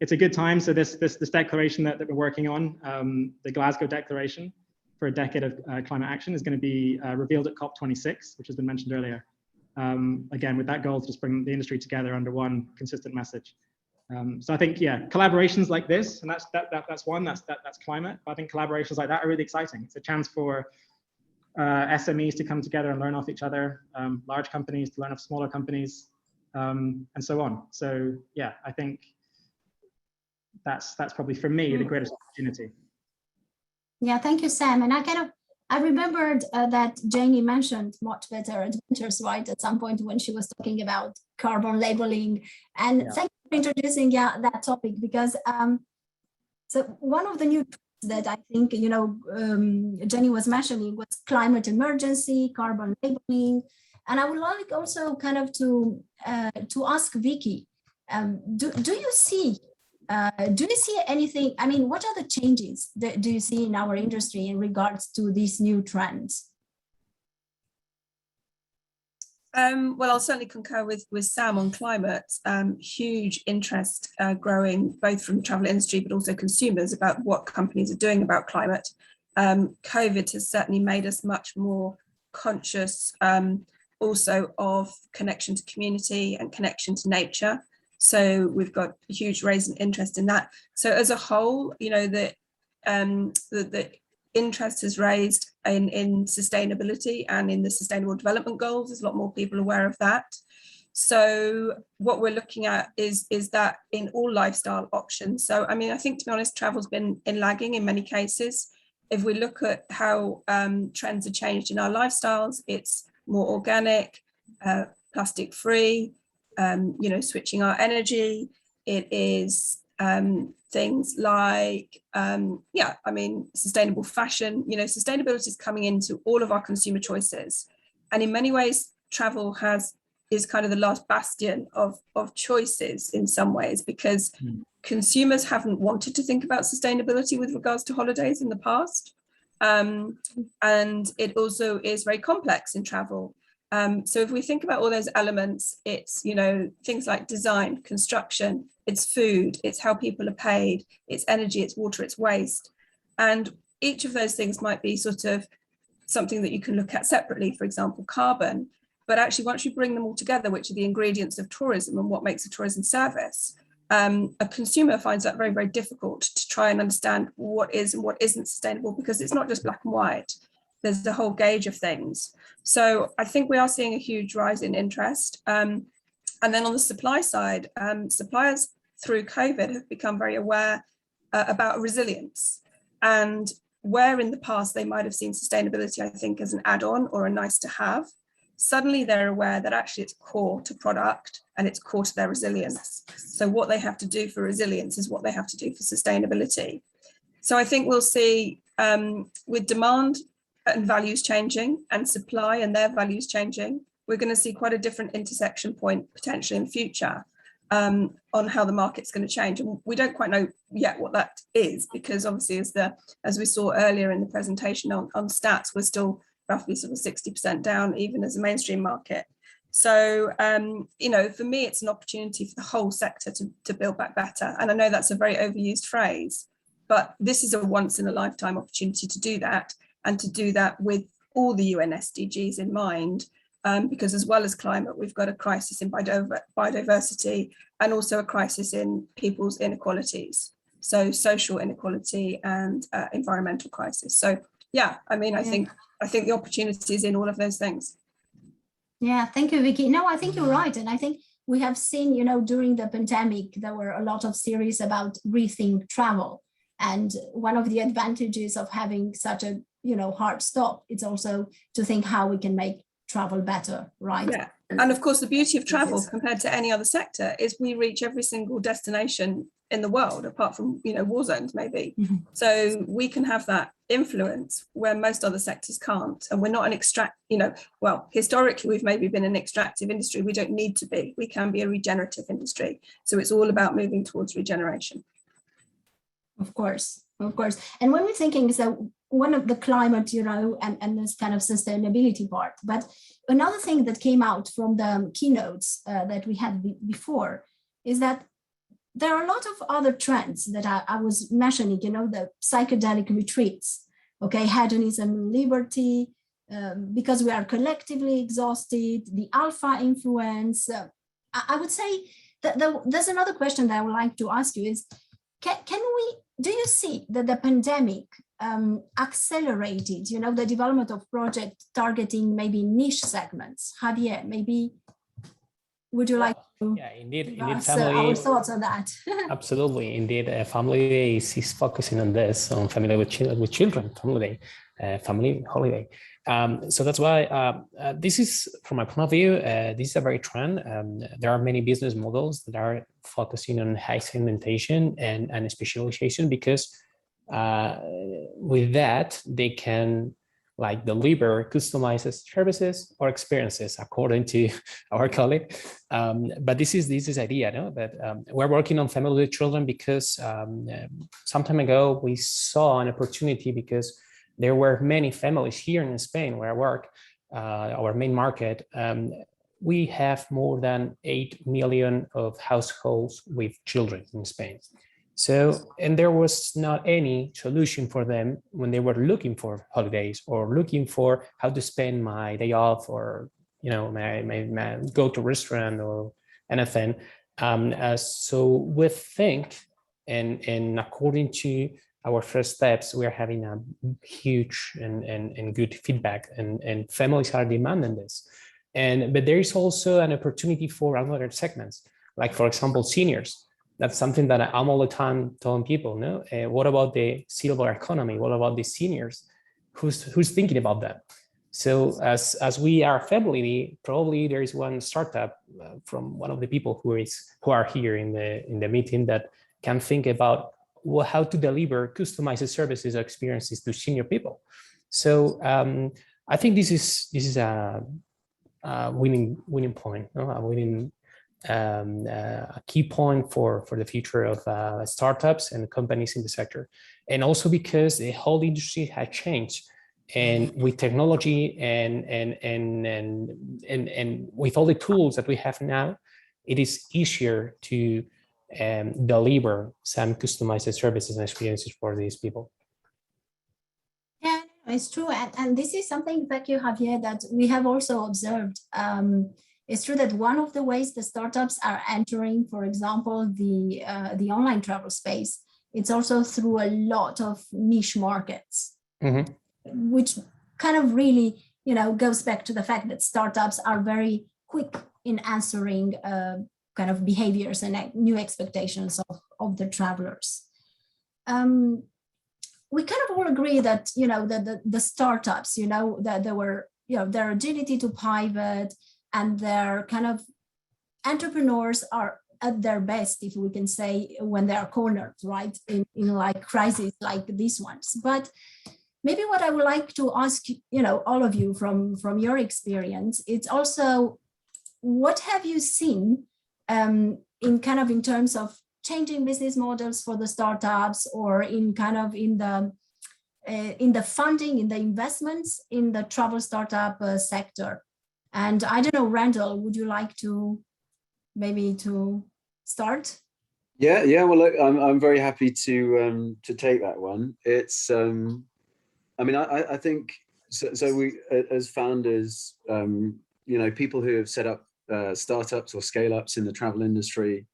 It's a good time. So this declaration that we're working on, the Glasgow Declaration for a decade of climate action, is going to be revealed at COP26, which has been mentioned earlier. Again, with that goal to just bring the industry together under one consistent message. So I think, yeah, collaborations like this, and that's one, that's climate. But I think collaborations like that are really exciting. It's a chance for SMEs to come together and learn off each other, large companies to learn off smaller companies, and so on. So yeah, I think that's probably for me the greatest opportunity. Yeah, thank you, Sam. And I remembered that Janie mentioned Much Better Adventures, right, at some point when she was talking about carbon labeling. And yeah, thank you for introducing that topic, because so one of the new tools that I think, Jenny was mentioning was climate emergency, carbon labeling. And I would like also kind of to ask Vicky, do you see anything? I mean, what are the changes that do you see in our industry in regards to these new trends? Well, I'll certainly concur with Sam on climate. Huge interest growing both from the travel industry, but also consumers about what companies are doing about climate. COVID has certainly made us much more conscious also of connection to community and connection to nature. So we've got a huge raise in interest in that. So as a whole, the interest is raised in sustainability and in the Sustainable Development Goals. There's a lot more people aware of that. So what we're looking at is that in all lifestyle options. So, I mean, I think, to be honest, travel's been lagging in many cases. If we look at how trends are changed in our lifestyles, it's more organic, plastic free, switching our energy. It is things like, sustainable fashion. Sustainability is coming into all of our consumer choices. And in many ways, travel is kind of the last bastion of choices in some ways, because consumers haven't wanted to think about sustainability with regards to holidays in the past. And it also is very complex in travel. So if we think about all those elements, it's, things like design, construction, it's food, it's how people are paid, it's energy, it's water, it's waste. And each of those things might be sort of something that you can look at separately, for example, carbon. But actually, once you bring them all together, which are the ingredients of tourism and what makes a tourism service, a consumer finds that very, very difficult to try and understand what is and what isn't sustainable, because it's not just black and white. There's the whole gauge of things. So I think we are seeing a huge rise in interest. And then on the supply side, suppliers through COVID have become very aware about resilience. And where in the past they might have seen sustainability, I think, as an add-on or a nice to have, suddenly they're aware that actually it's core to product and it's core to their resilience. So what they have to do for resilience is what they have to do for sustainability. So I think we'll see with demand and values changing and supply and their values changing, we're going to see quite a different intersection point potentially in future on how the market's going to change. And we don't quite know yet what that is, because obviously as we saw earlier in the presentation on stats, we're still roughly sort of 60% down even as a mainstream market. So, for me, it's an opportunity for the whole sector to build back better. And I know that's a very overused phrase, But this is a once in a lifetime opportunity to do that, and to do that with all the UN SDGs in mind, because as well as climate, we've got a crisis in biodiversity and also a crisis in people's inequalities. So social inequality and environmental crisis. So yeah, I mean, I think the opportunity is in all of those things. Yeah, thank you, Vicky. No, I think you're right. And I think we have seen, you know, during the pandemic, there were a lot of series about rethink travel. And one of the advantages of having such a, you know, hard stop, it's also to think how we can make travel better, right? Yeah. And of course, the beauty of travel compared to any other sector is we reach every single destination in the world, apart from, you know, war zones maybe. Mm-hmm. So we can have that influence where most other sectors can't. And we're not an you know, well, historically, we've maybe been an extractive industry. We don't need to be. We can be a regenerative industry. So it's all about moving towards regeneration. Of course. And when we're thinking, so one of the climate, you know, and this kind of sustainability part, but another thing that came out from the keynotes that we had before is that there are a lot of other trends that I was mentioning, you know, the psychedelic retreats, okay, hedonism, liberty, because we are collectively exhausted, the alpha influence. I would say that there's another question that I would like to ask you is, do you see that the pandemic accelerated, you know, the development of projects targeting maybe niche segments? Javier, maybe would you like to indeed family, our thoughts on that? Absolutely, indeed, Family Day is focusing on this, on family with children, family day, family holiday. So that's why this is, from my point of view, this is a very trend. There are many business models that are focusing on high segmentation and specialization, because with that, they can like deliver customized services or experiences according to our colleague. But this is idea, no? That we're working on family with children because some time ago we saw an opportunity, because there were many families here in Spain where I work, our main market. We have more than 8 million of households with children in Spain. So, and there was not any solution for them when they were looking for holidays or looking for how to spend my day off, or, you know, my go to restaurant or anything. So we think, and according to our first steps, we are having a huge and good feedback, and families are demanding this. But there is also an opportunity for other segments, like, for example, seniors. That's something that I'm all the time telling people, no? What about the silver economy? What about the seniors? Who's thinking about that? So as we are family, probably there is one startup from one of the people who are here in the meeting that can think about how to deliver customized services or experiences to senior people. So I think this is a winning point, no? A winning a key point for the future of startups and companies in the sector. And also because the whole industry has changed, and with technology and with all the tools that we have now, it is easier to deliver some customized services and experiences for these people. Yeah, it's true. And this is something that you have here that we have also observed. It's true that one of the ways the startups are entering, for example, the online travel space, it's also through a lot of niche markets, mm-hmm. which kind of really, you know, goes back to the fact that startups are very quick in answering kind of behaviors and new expectations of the travelers. We kind of all agree that, you know, the startups, you know, that there were, you know, their agility to pivot, and their kind of entrepreneurs are at their best, if we can say, when they are cornered, right, in like crises like these ones. But maybe what I would like to ask, you know, all of you from your experience, it's also, what have you seen in terms of changing business models for the startups, or in the funding, in the investments in the travel startup sector? And I don't know, Randall, would you like to maybe to start? Yeah. Well, look, I'm very happy to take that one. It's, I mean, I think so. We, as founders, people who have set up startups or scale ups in the travel industry,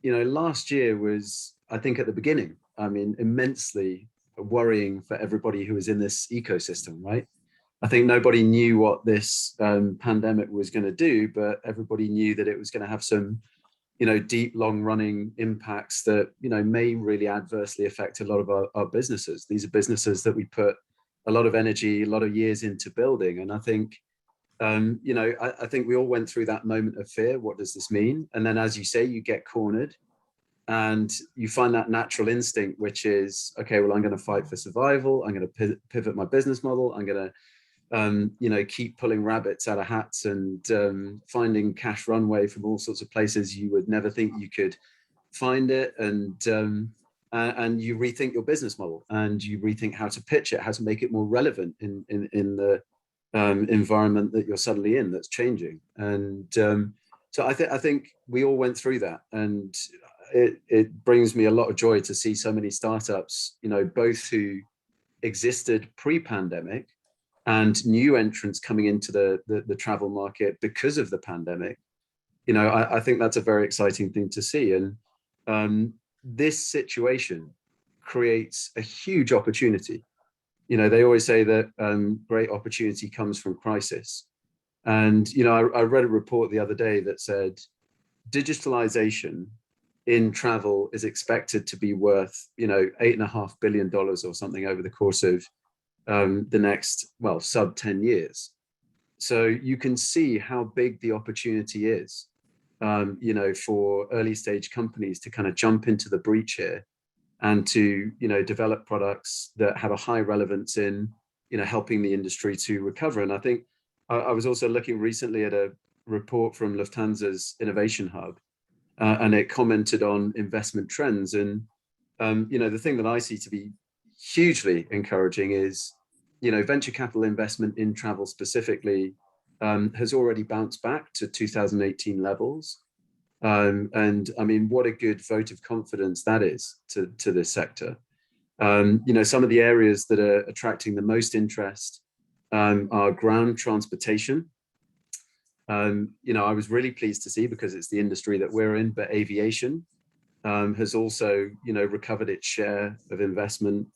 last year was, I think, at the beginning, I mean, immensely worrying for everybody who was in this ecosystem, right? I think nobody knew what this pandemic was going to do, but everybody knew that it was going to have some deep, long-running impacts that, may really adversely affect a lot of our businesses. These are businesses that we put a lot of energy, a lot of years into building. And I think, I think we all went through that moment of fear. What does this mean? And then, as you say, you get cornered and you find that natural instinct, which is, okay, well, I'm going to fight for survival. I'm going to pivot my business model. I'm going to keep pulling rabbits out of hats and finding cash runway from all sorts of places you would never think you could find it. And you rethink your business model and you rethink how to pitch it, how to make it more relevant in the environment that you're suddenly in that's changing. And so I think we all went through that, and it brings me a lot of joy to see so many startups, both who existed pre-pandemic and new entrants coming into the travel market because of the pandemic. I think that's a very exciting thing to see. And this situation creates a huge opportunity. They always say that great opportunity comes from crisis. And, I read a report the other day that said digitalization in travel is expected to be worth, $8.5 billion or something over the course of the next, sub 10 years. So you can see how big the opportunity is, for early stage companies to kind of jump into the breach here and to, develop products that have a high relevance in, helping the industry to recover. And I think I was also looking recently at a report from Lufthansa's Innovation Hub, and it commented on investment trends. And, the thing that I see to be hugely encouraging is, venture capital investment in travel specifically has already bounced back to 2018 levels. And I mean, what a good vote of confidence that is to this sector. Some of the areas that are attracting the most interest are ground transportation. I was really pleased to see, because it's the industry that we're in, but aviation has also, recovered its share of investment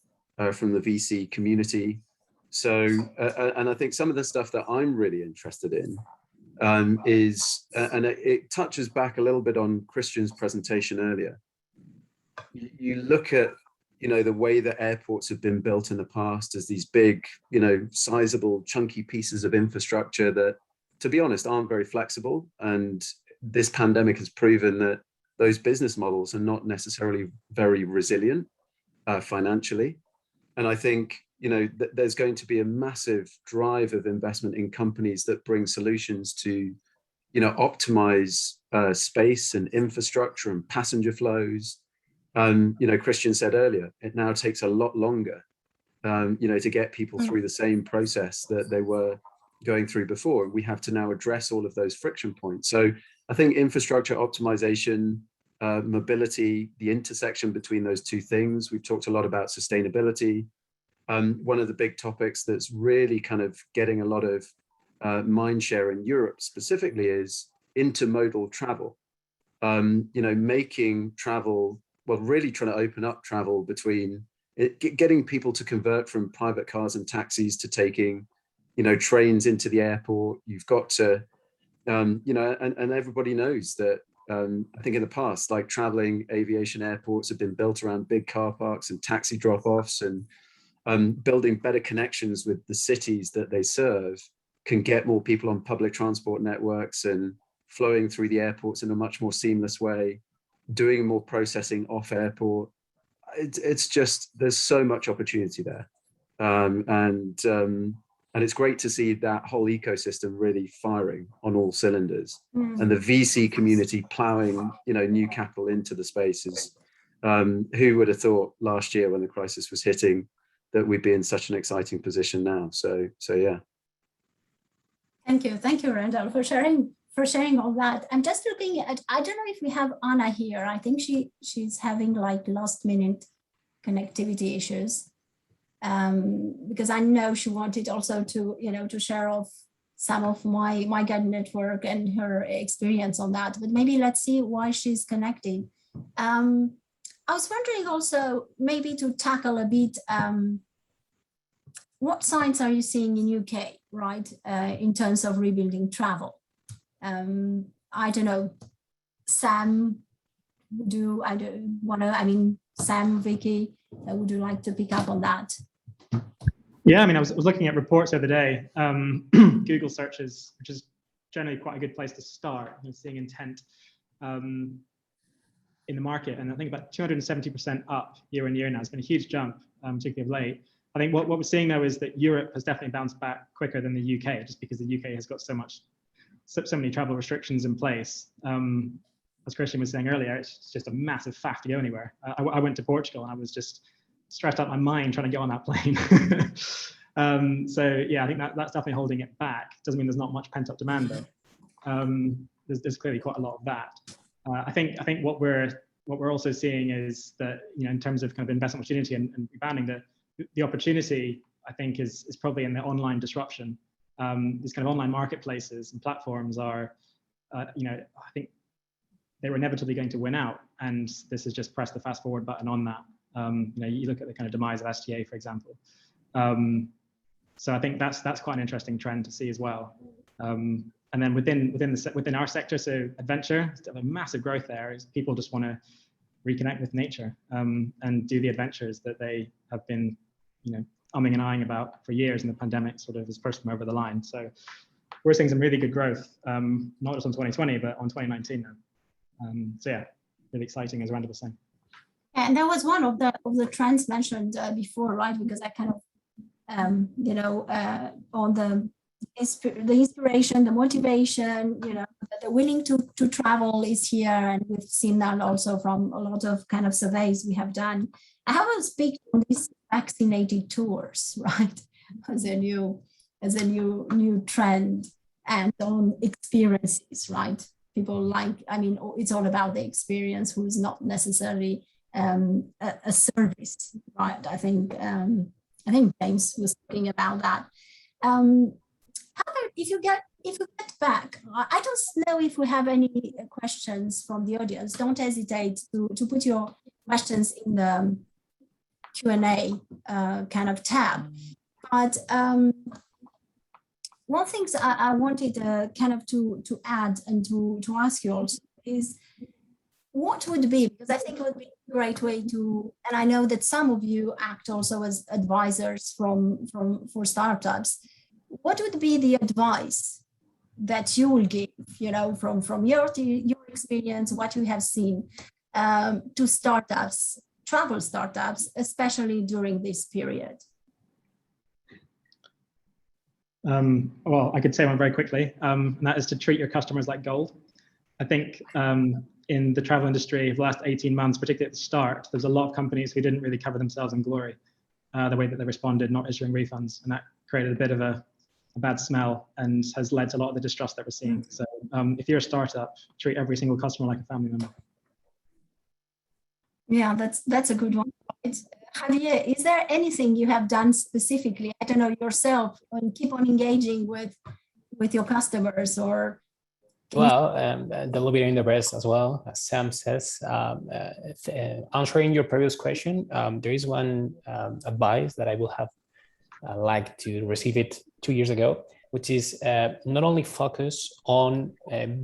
from the VC community. So, and I think some of the stuff that I'm really interested in is, and it touches back a little bit on Christian's presentation earlier. You look at, the way that airports have been built in the past as these big, sizable, chunky pieces of infrastructure that, to be honest, aren't very flexible. And this pandemic has proven that those business models are not necessarily very resilient financially. And I think, there's going to be a massive drive of investment in companies that bring solutions to, optimize space and infrastructure and passenger flows. Christian said earlier, it now takes a lot longer, to get people through the same process that they were going through before. We have to now address all of those friction points. So I think infrastructure optimization, mobility, the intersection between those two things. We've talked a lot about sustainability. One of the big topics that's really kind of getting a lot of mind share in Europe specifically is intermodal travel. Making travel, really trying to open up travel between getting people to convert from private cars and taxis to taking, trains into the airport. You've got to, and everybody knows that. I think in the past, like traveling aviation airports have been built around big car parks and taxi drop-offs, and building better connections with the cities that they serve can get more people on public transport networks and flowing through the airports in a much more seamless way, doing more processing off airport. It's just, there's so much opportunity there. And it's great to see that whole ecosystem really firing on all cylinders, and the VC community plowing, new capital into the spaces. Who would have thought last year when the crisis was hitting that we'd be in such an exciting position now? So yeah. Thank you, Randall, for sharing for sharing all that. I'm just looking at, I don't know if we have Anna here. I think she's having like last minute connectivity issues. Because I know she wanted also to, to share off some of my guide network and her experience on that, but maybe let's see why she's connecting. I was wondering also maybe to tackle a bit, what signs are you seeing in UK, right, in terms of rebuilding travel? I don't know, Sam, Sam, Vicky, would you like to pick up on that? Yeah, I mean, I was looking at reports the other day, Google searches, which is generally quite a good place to start, seeing intent in the market. And I think about 270% up year on year now. It's been a huge jump, particularly of late. I think what we're seeing though is that Europe has definitely bounced back quicker than the UK, just because the UK has got so many travel restrictions in place. As Christian was saying earlier, it's just a massive faff to go anywhere. I went to Portugal and I was just stressed out my mind trying to get on that plane. So yeah, I think that's definitely holding it back. Doesn't mean there's not much pent up demand though. There's clearly quite a lot of that. I think what we're also seeing is that, in terms of kind of investment opportunity and rebounding, the opportunity I think is probably in the online disruption. These kind of online marketplaces and platforms are, I think they were inevitably going to win out, and this has just pressed the fast forward button on that. You look at the kind of demise of STA, for example. So I think that's quite an interesting trend to see as well. And then within our sector, so adventure, a massive growth there is people just want to reconnect with nature and do the adventures that they have been, umming and eyeing about for years, and the pandemic sort of has pushed them over the line. So we're seeing some really good growth, not just on 2020, but on 2019 now. So yeah, really exciting, as Randa was saying. And that was one of the trends mentioned before, right? Because I kind of, on the inspiration, the motivation, the willing to travel is here, and we've seen that also from a lot of kind of surveys we have done. I haven't speak on these vaccinated tours, right, as a new trend, and on experiences, right? People it's all about the experience, who is not necessarily a service, right? I think James was talking about that. However, if you get back, I don't know if we have any questions from the audience. Don't hesitate to put your questions in the Q&A kind of tab. But one thing I wanted kind of to add and to ask you also is, what would be, because I think it would be a great way to, and I know that some of you act also as advisors for startups. What would be the advice that you will give, from your experience, what you have seen, to startups, travel startups, especially during this period? Well, I could say one very quickly, and that is to treat your customers like gold. I think in the travel industry of the last 18 months, particularly at the start, there's a lot of companies who didn't really cover themselves in glory, the way that they responded, not issuing refunds, and that created a bit of a bad smell and has led to a lot of the distrust that we're seeing. So if you're a startup, treat every single customer like a family member. Yeah, that's a good one. Javier, is there anything you have done specifically, I don't know, yourself, and keep on engaging with your customers, or? Well, delivering the best as well, as Sam says. Answering your previous question, there is one advice that I will have liked to receive it 2 years ago, which is not only focus on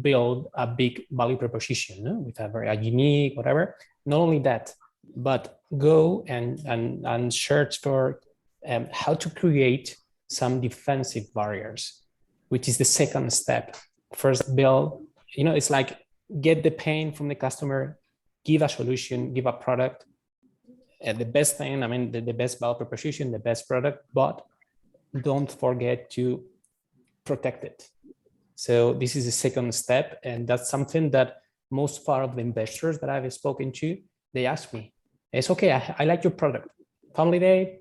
build a big value proposition with a very unique whatever, not only that, but go and search for how to create some defensive barriers, which is the second step. First, build, it's like get the pain from the customer, give a solution, give a product. The best thing, the best value proposition, the best product, but don't forget to protect it. So this is the second step. And that's something that most part of the investors that I've spoken to, they ask me, it's okay, I like your product. Family Day,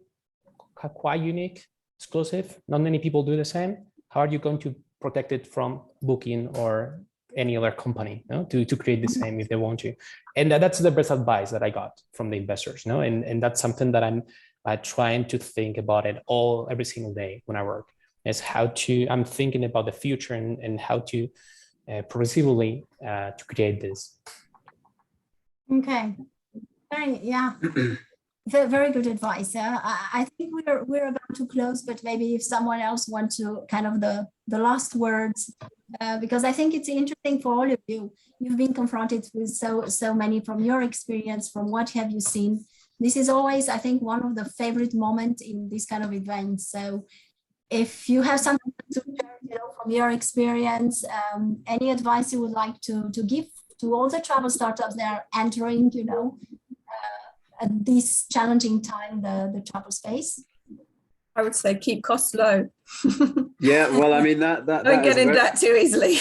quite unique, exclusive. Not many people do the same. How are you going to protected from Booking or any other company, to create the same if they want to. And that's the best advice that I got from the investors, and that's something that I'm trying to think about it every single day when I work, is I'm thinking about the future and how to progressively to create this. Okay, very good advice. I think we're about to close, but maybe if someone else wants to kind of the last words, because I think it's interesting for all of you. You've been confronted with so many from your experience, from what have you seen. This is always, I think, one of the favorite moments in this kind of events. So if you have something to share, from your experience, any advice you would like to give to all the travel startups that are entering, at this challenging time, the travel space? I would say keep costs low. Yeah, well, I mean that don't get in debt too easily.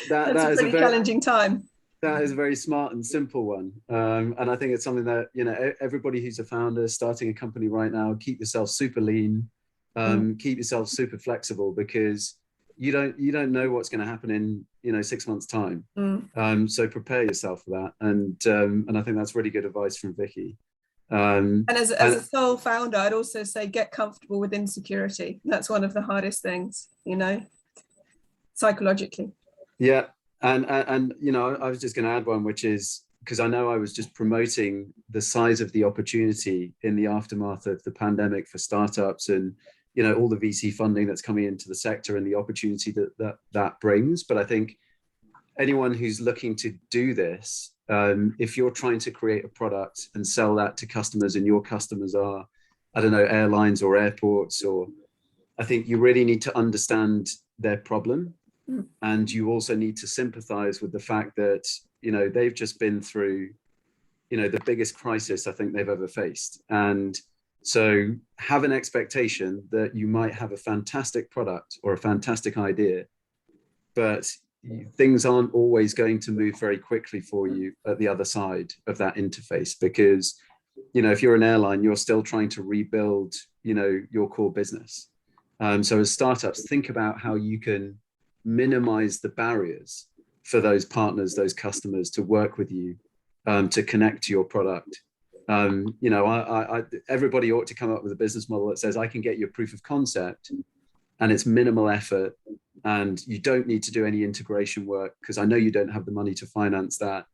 That's a pretty challenging time. That is a very smart and simple one, and I think it's something that everybody who's a founder starting a company right now, keep yourself super lean, keep yourself super flexible, because you don't know what's going to happen in 6 months' time. So prepare yourself for that, and I think that's really good advice from Vicky. And as a sole founder, I'd also say get comfortable with insecurity. That's one of the hardest things, psychologically. Yeah, and I was just going to add one, which is, because I know I was just promoting the size of the opportunity in the aftermath of the pandemic for startups, and all the VC funding that's coming into the sector and the opportunity that brings. But I think anyone who's looking to do this, if you're trying to create a product and sell that to customers, and your customers are, I don't know, airlines or airports, I think you really need to understand their problem. And you also need to sympathize with the fact that, they've just been through, the biggest crisis I think they've ever faced. And so have an expectation that you might have a fantastic product or a fantastic idea, but things aren't always going to move very quickly for you at the other side of that interface, because, if you're an airline, you're still trying to rebuild, your core business. So as startups, think about how you can minimize the barriers for those partners, those customers to work with you, to connect to your product. Everybody ought to come up with a business model that says, I can get you a proof of concept and it's minimal effort, and you don't need to do any integration work because I know you don't have the money to finance that.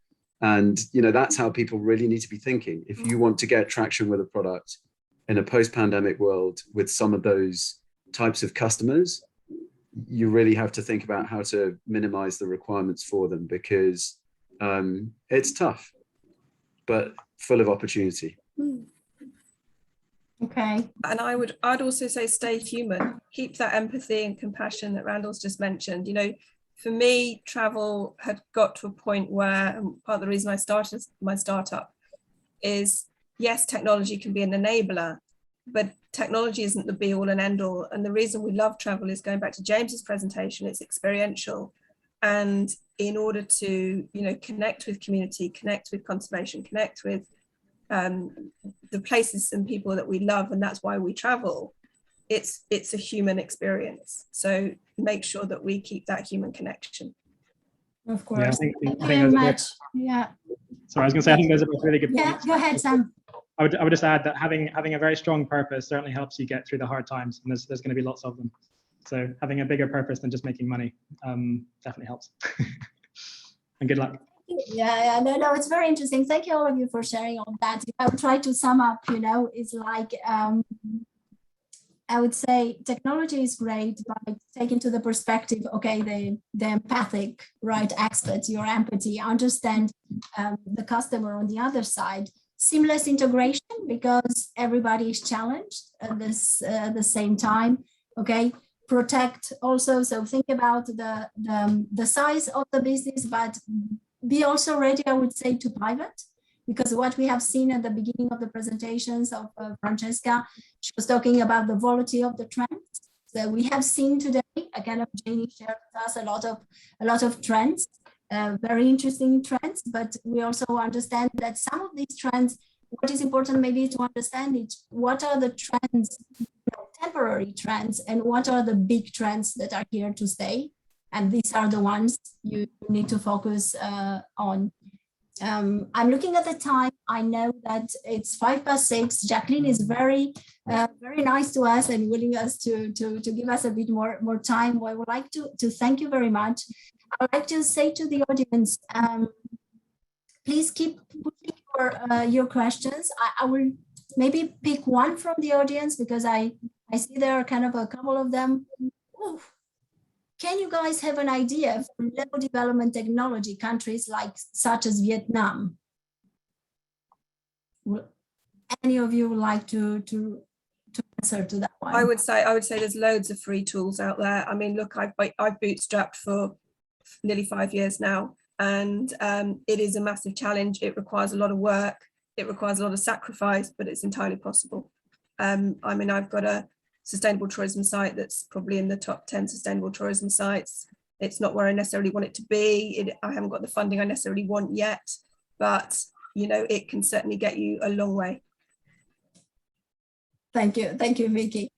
And, that's how people really need to be thinking. If you want to get traction with a product in a post-pandemic world with some of those types of customers, you really have to think about how to minimize the requirements for them, because it's tough, but full of opportunity. Okay. And I'd also say stay human. Keep that empathy and compassion that Randall's just mentioned. For me, travel had got to a point where, and part of the reason I started my startup is, yes, technology can be an enabler, but technology isn't the be all and end all. And the reason we love travel is, going back to James's presentation, it's experiential. And in order to, connect with community, connect with conservation, connect with the places and people that we love, and that's why we travel, it's a human experience. So make sure that we keep that human connection. Of course. Yeah, Thank you very much. Yeah. Sorry, I was going to say, I think there's a really good point. Yeah, go ahead, Sam. I would just add that having a very strong purpose certainly helps you get through the hard times, and there's going to be lots of them. So having a bigger purpose than just making money definitely helps. And good luck. Yeah, no, it's very interesting. Thank you all of you for sharing all that. If I would try to sum up, it's like, I would say technology is great, but take into the perspective, okay, the empathic, right, experts, your empathy, understand the customer on the other side. Seamless integration, because everybody is challenged at the same time, okay? Protect also, so think about the size of the business, but be also ready, I would say, to pivot, because what we have seen at the beginning of the presentations of Francesca, she was talking about the volatility of the trends. So we have seen today, again, Janie shared with us a lot of trends, very interesting trends, but we also understand that some of these trends, what is important maybe to understand is what are the trends temporary trends and what are the big trends that are here to stay. And these are the ones you need to focus on. I'm looking at the time. I know that it's 6:05. Jacqueline is very nice to us and willing us to give us a bit more time. I would like to thank you very much. I would like to say to the audience, please keep putting your questions. I will maybe pick one from the audience because I see there are kind of a couple of them. Ooh. Can you guys have an idea for low development technology countries such as Vietnam? Will any of you would like to answer to that one? I would say there's loads of free tools out there. I mean, look, I've bootstrapped for nearly 5 years now, and it is a massive challenge. It requires a lot of work. It requires a lot of sacrifice, but it's entirely possible. I mean, I've got a sustainable tourism site that's probably in the top 10 sustainable tourism sites. It's not where I necessarily want it to be. I haven't got the funding I necessarily want yet, but you know, it can certainly get you a long way. Thank you, Vicky.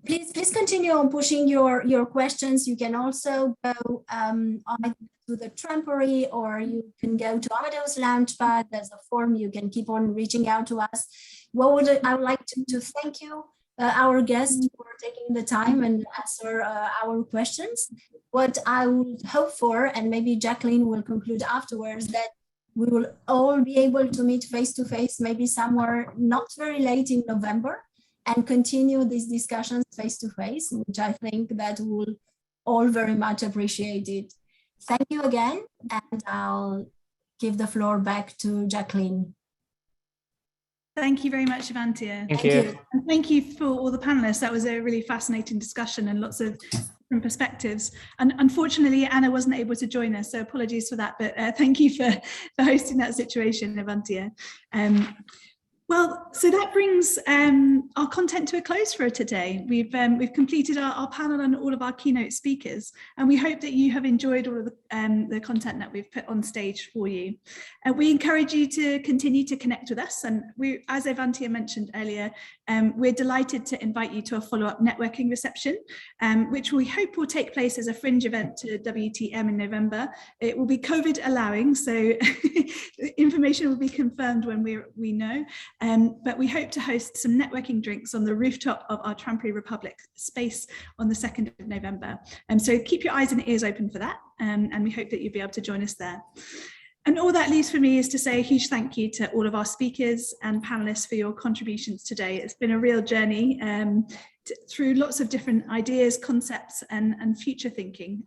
Please continue on pushing your questions. You can also go to the Trampery, or you can go to Amadeus Launchpad. There's a form. You can keep on reaching out to us. I would like to thank you, our guests, for taking the time and answer our questions. What I would hope for, and maybe Jacqueline will conclude afterwards, that we will all be able to meet face to face, maybe somewhere not very late in November, and continue these discussions face to face, which I think that we'll all very much appreciate it. Thank you again, and I'll give the floor back to Jacqueline. Thank you very much, Avantia. Thank you. And thank you for all the panelists. That was a really fascinating discussion and lots of different perspectives. And unfortunately, Anna wasn't able to join us, so apologies for that. But thank you for hosting that situation, Avantia. Well, so that brings our content to a close for today. We've completed our panel and all of our keynote speakers, and we hope that you have enjoyed all of the content that we've put on stage for you. We encourage you to continue to connect with us, and we, as Avantia mentioned earlier, we're delighted to invite you to a follow-up networking reception, which we hope will take place as a fringe event to WTM in November. It will be COVID allowing, so information will be confirmed when we know. But we hope to host some networking drinks on the rooftop of our Trampery Republic space on the 2nd of November. So keep your eyes and ears open for that, and we hope that you'll be able to join us there. And all that leaves for me is to say a huge thank you to all of our speakers and panelists for your contributions today. It's been a real journey through lots of different ideas, concepts, and future thinking.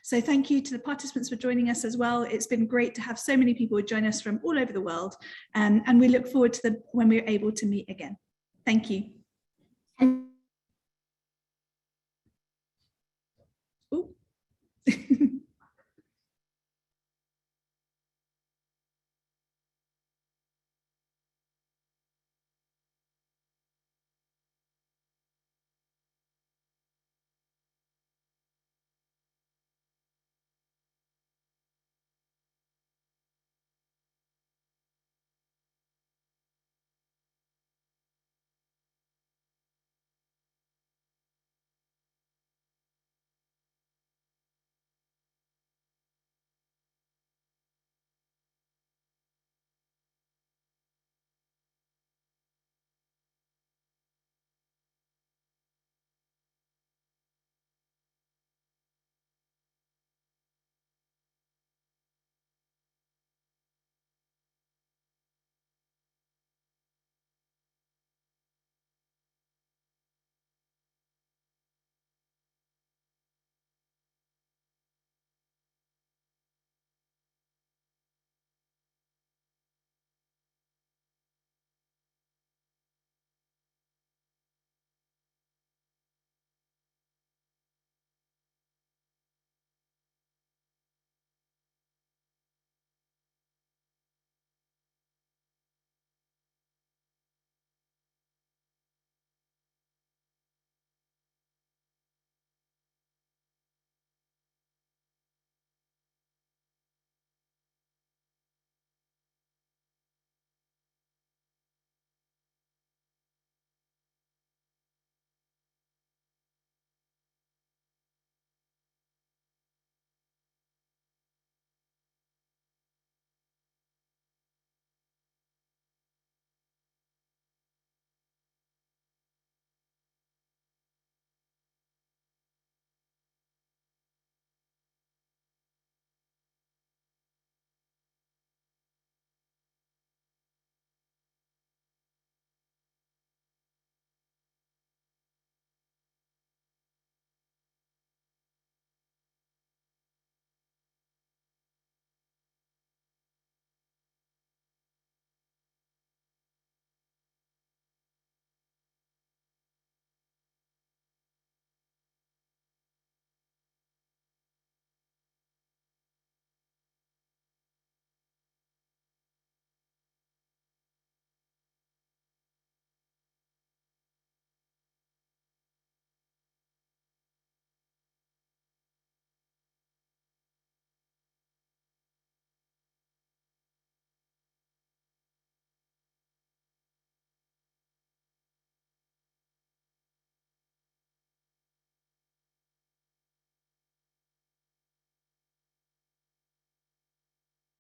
So thank you to the participants for joining us as well. It's been great to have so many people join us from all over the world, and we look forward to when we're able to meet again. Thank you.